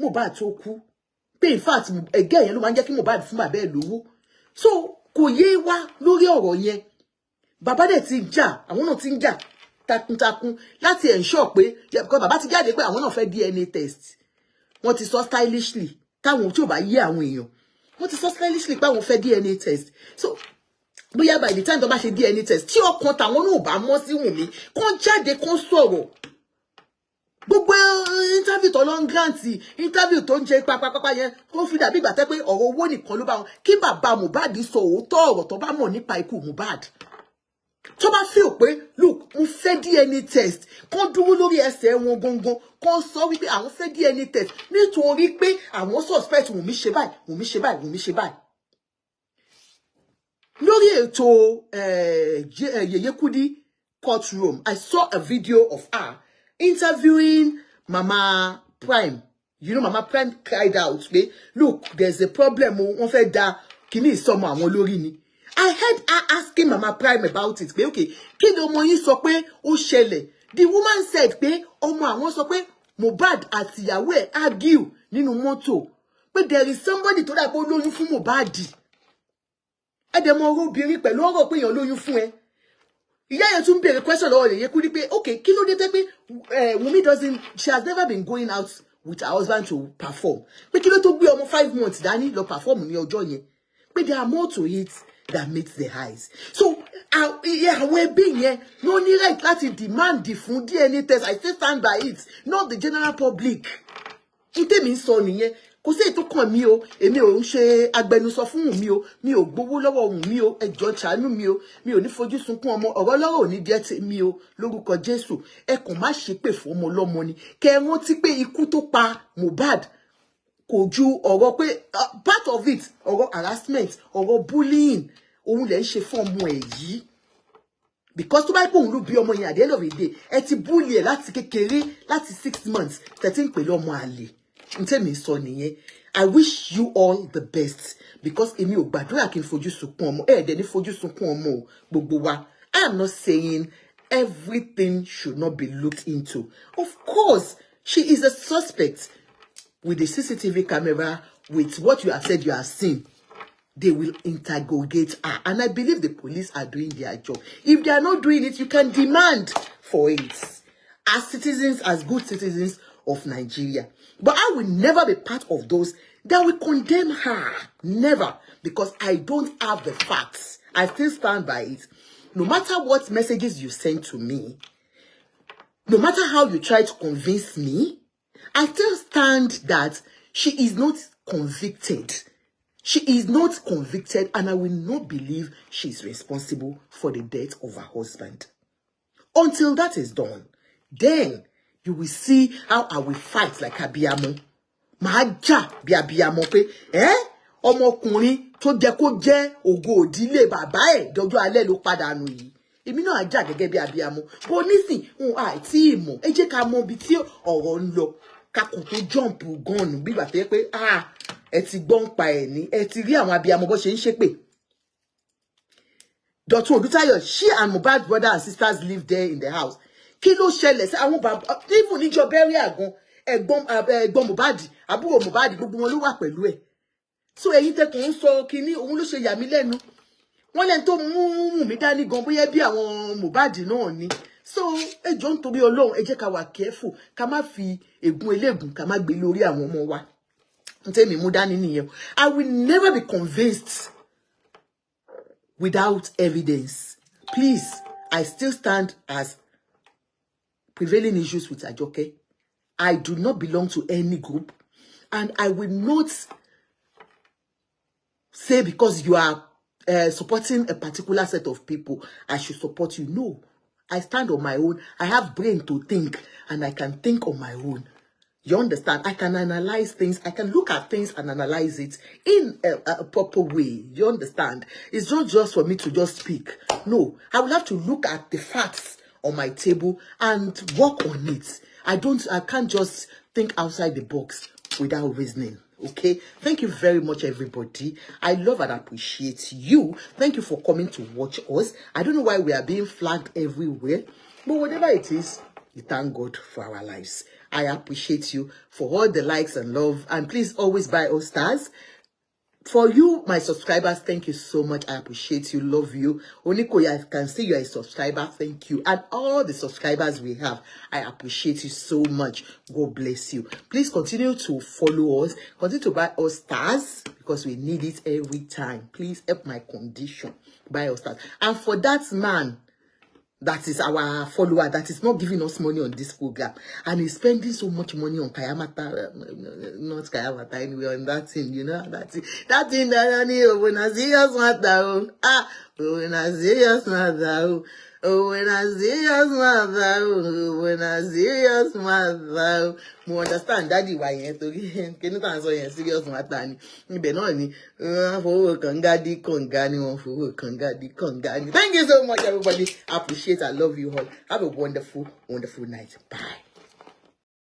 Mohbad tó kú. Pé in fact ẹ̀gẹ́ yẹn ló máa ń jẹ́ kí Mohbad fún bàbá ẹ̀ lówó. So kò yé wa lórí ọ̀rọ̀ yẹn. Bàbá dẹ̀ ti jà, àwọn náà ti ń jà takuntakun láti ensure pé because bàbá ti jáde pé àwọn náà fẹ́ DNA test. Wọ́n ti sọ stylishly táwọn tí ò bá yé àwọn èèyàn. Wọ́n ti sọ stylishly pé àwọn fẹ́ DNA test. So bóyá by the time tó bá ṣe DNA test tí ọkàn táwọn náà ò bá mọ́ sí Wùnmí kàn jáde kàn sọ̀rọ̀. Gbogbo interview tó lọ ń grant, interview tó ń jẹ pápápápá yẹn kó fi dàbí ìgbà tẹ́ pé ọ̀rọ̀ owó nìkan ló bá wọn. Kí bàbá Mohbad sọ òótọ́ ọ̀rọ̀ tó bá mọ̀ nípa ikú Mohbad. Tó bá feel pé look mo fẹ́ DNA test kàn dúró lórí ẹsẹ̀ wọn gangan kàn sọ wípé àwọn fẹ́ DNA test nítorí pé àwọn suspect Wùnmí ṣe báyìí, Wùnmí ṣe báyìí, Wùnmí ṣe báyìí. Lórí ètò Yeye Kudi courtroom, I saw a video of her interviewing Mama Prime. You know, Mama Prime cried out, look, there's a problem. Wọ́n fẹ́ dá kíní ìsọmọ àwọn lórí ni. I heard her asking Mama Prime about it. Okay, kí ni ọmọ yín sọ pé ó ṣẹlẹ̀? The woman said pé ọmọ àwọn sọ pé Mohbad àti ìyàwó ẹ̀ argue nínú mọ́tò. Pé there is somebody tó dà pé ó lóyún fún Mohbad. Ẹ dẹ̀ mọ ọ̀rọ̀ obìnrin pẹ̀lú ọ̀rọ̀ pé èèyàn lóyún fún ẹ. Ìyá yẹn tún béèrè question lọ́wọ́ Yeye Kudi pé okay, kí ló dé tẹ́ pé Wunmi she has never been going out with her husband to perform. Pé kí ló tó gbé ọmọ 5 months dání lọ perform ní ọjọ́ yẹn. Pé there are more to it that meets the eyes. So àwọn ẹbí yẹn no ní right láti demand fún DNA test. I still stand by it, not the general public. Ntèmi sọ nìyẹn. Kò sí ètò kan mi o, èmi ò ń ṣe agbẹnusọ fún Wùnmí o, mi ò gbowó lọ́wọ́ Wùnmí o, ẹ jọ̀ọ́ ṣàánú mi o, mi ò ní fojú sunkún ọmọ, ọ̀rọ̀ lọ́rọ̀ ò ní jẹ́ tèmi o, lórúkọ Jésù. Ẹ kàn má ṣépè fún ọmọ lọ́mọ ni. Kẹ́ ẹ rántí pé ikú tó pa Mohbad kò ju ọ̀rọ̀ pé part of it ọ̀rọ̀ harassment ọ̀rọ̀ bullying òun lè ń ṣe fún ọmọ ẹ̀ yìí because tó bá pé òun ló bí ọmọ yẹn at the end of the day ẹ ti bully ẹ láti kékeré láti 6 months 13 pẹ̀lú ọmọ àlè n tẹ́mi sọ nìyẹn. I wish you all the best because èmi ò gbàdúrà kí n fojú sunkún ọmọ dẹ̀ ní fojú sunkún ọmọ gbogbo wa. I am not saying everything should not be looked into. Of course, she is a suspect. With the CCTV camera, with what you have said you have seen, they will interrogate her. And I believe the police are doing their job. If they are not doing it, you can demand for it. As citizens, as good citizens of Nigeria. But I will never be part of those that will condemn her. Never. Because I don't have the facts. I still stand by it. No matter what messages you send to me, no matter how you try to convince me, I still stand that she is not convicted. She is not convicted, and I will not believe she is responsible for the death of her husband. Until that is done, then you will see how I will fight like abiyamo. Màá jà bí abiyamo pé, ọmọkùnrin tó jẹ́ kó jẹ́ ògo ìdílé bàbá ẹ̀ dọjọ́ alẹ́ ló padà nù yìí. Èmi náà jà gẹ́gẹ́ bí abiyamo. Bó nísìn, àìtí ìmọ̀, ẹ jẹ́ ká mọ̀ bí tí ọ̀rọ̀ ń lọ. Ká kàn tó jump gun bí ìgbà tó yẹ pé ẹ ti gbọ́n pa ẹ̀ ní, ẹ ti rí àwọn abiyamọ bó ṣe ń ṣépè. Dọ̀tun Odútáyọ̀, she and Mohbad brother and sisters live there in the house. Kí ló ṣẹlẹ̀ sí àwọn bàbá, even níjọ́ burial gan, ẹ̀gbọ́n Mohbad, àbúrò Mohbad, gbogbo wọn ló wà pẹ̀lú ẹ̀. So ẹ̀yin tẹ́ kàn ń sọ kíní, òun ló ṣe yà mí lẹ́nu. Wọ́n lẹ́ni tó mú mi dání gan bóyá bí àwọn Mohbad náà ni. So ẹ jọ̀ọ́ nítorí Ọlọ́run, ẹ jẹ́ ká wà careful, ká má fi ègún eléègún ká má gbé lórí àwọn ọmọ wa. Ntẹ́mi mú dání nìyẹn. I will never be convinced without evidence. Please, I still stand as prevailing issues with Ajoke. I do not belong to any group, and I will not say because you are supporting a particular set of people, I should support you. No, I stand on my own. I have brain to think, and I can think on my own. You understand? I can analyze things. I can look at things and analyze it in a proper way. You understand? It's not just for me to just speak. No, I will have to look at the facts on my table and work on it. I can't just think outside the box without reasoning. Okay? Thank you very much, everybody. I love and appreciate you. Thank you for coming to watch us. I don't know why we are being flagged everywhere, but whatever it is, we thank God for our lives. I appreciate you for all the likes and love. And please always buy us stars. For you, my subscribers, thank you so much. I appreciate you. Love you. Oniko, I can see you are a subscriber. Thank you. And all the subscribers we have, I appreciate you so much. God bless you. Please continue to follow us. Continue to buy us stars because we need it every time. Please help my condition. Buy us stars. And for that man, that is our follower, that is not giving us money on this program, and he's spending so much money on Kayamata, not Kayamata anyway, on that thing, you know, that thing that when I see us matter, when I see us matter, when I see us matter, when I see us matter, you understand, daddy, why you to get, can you answer your serious matter? You be no ni, for kangadi, kongani. Thank you so much, everybody. I appreciate, I love you all. Have a wonderful, wonderful night. Bye.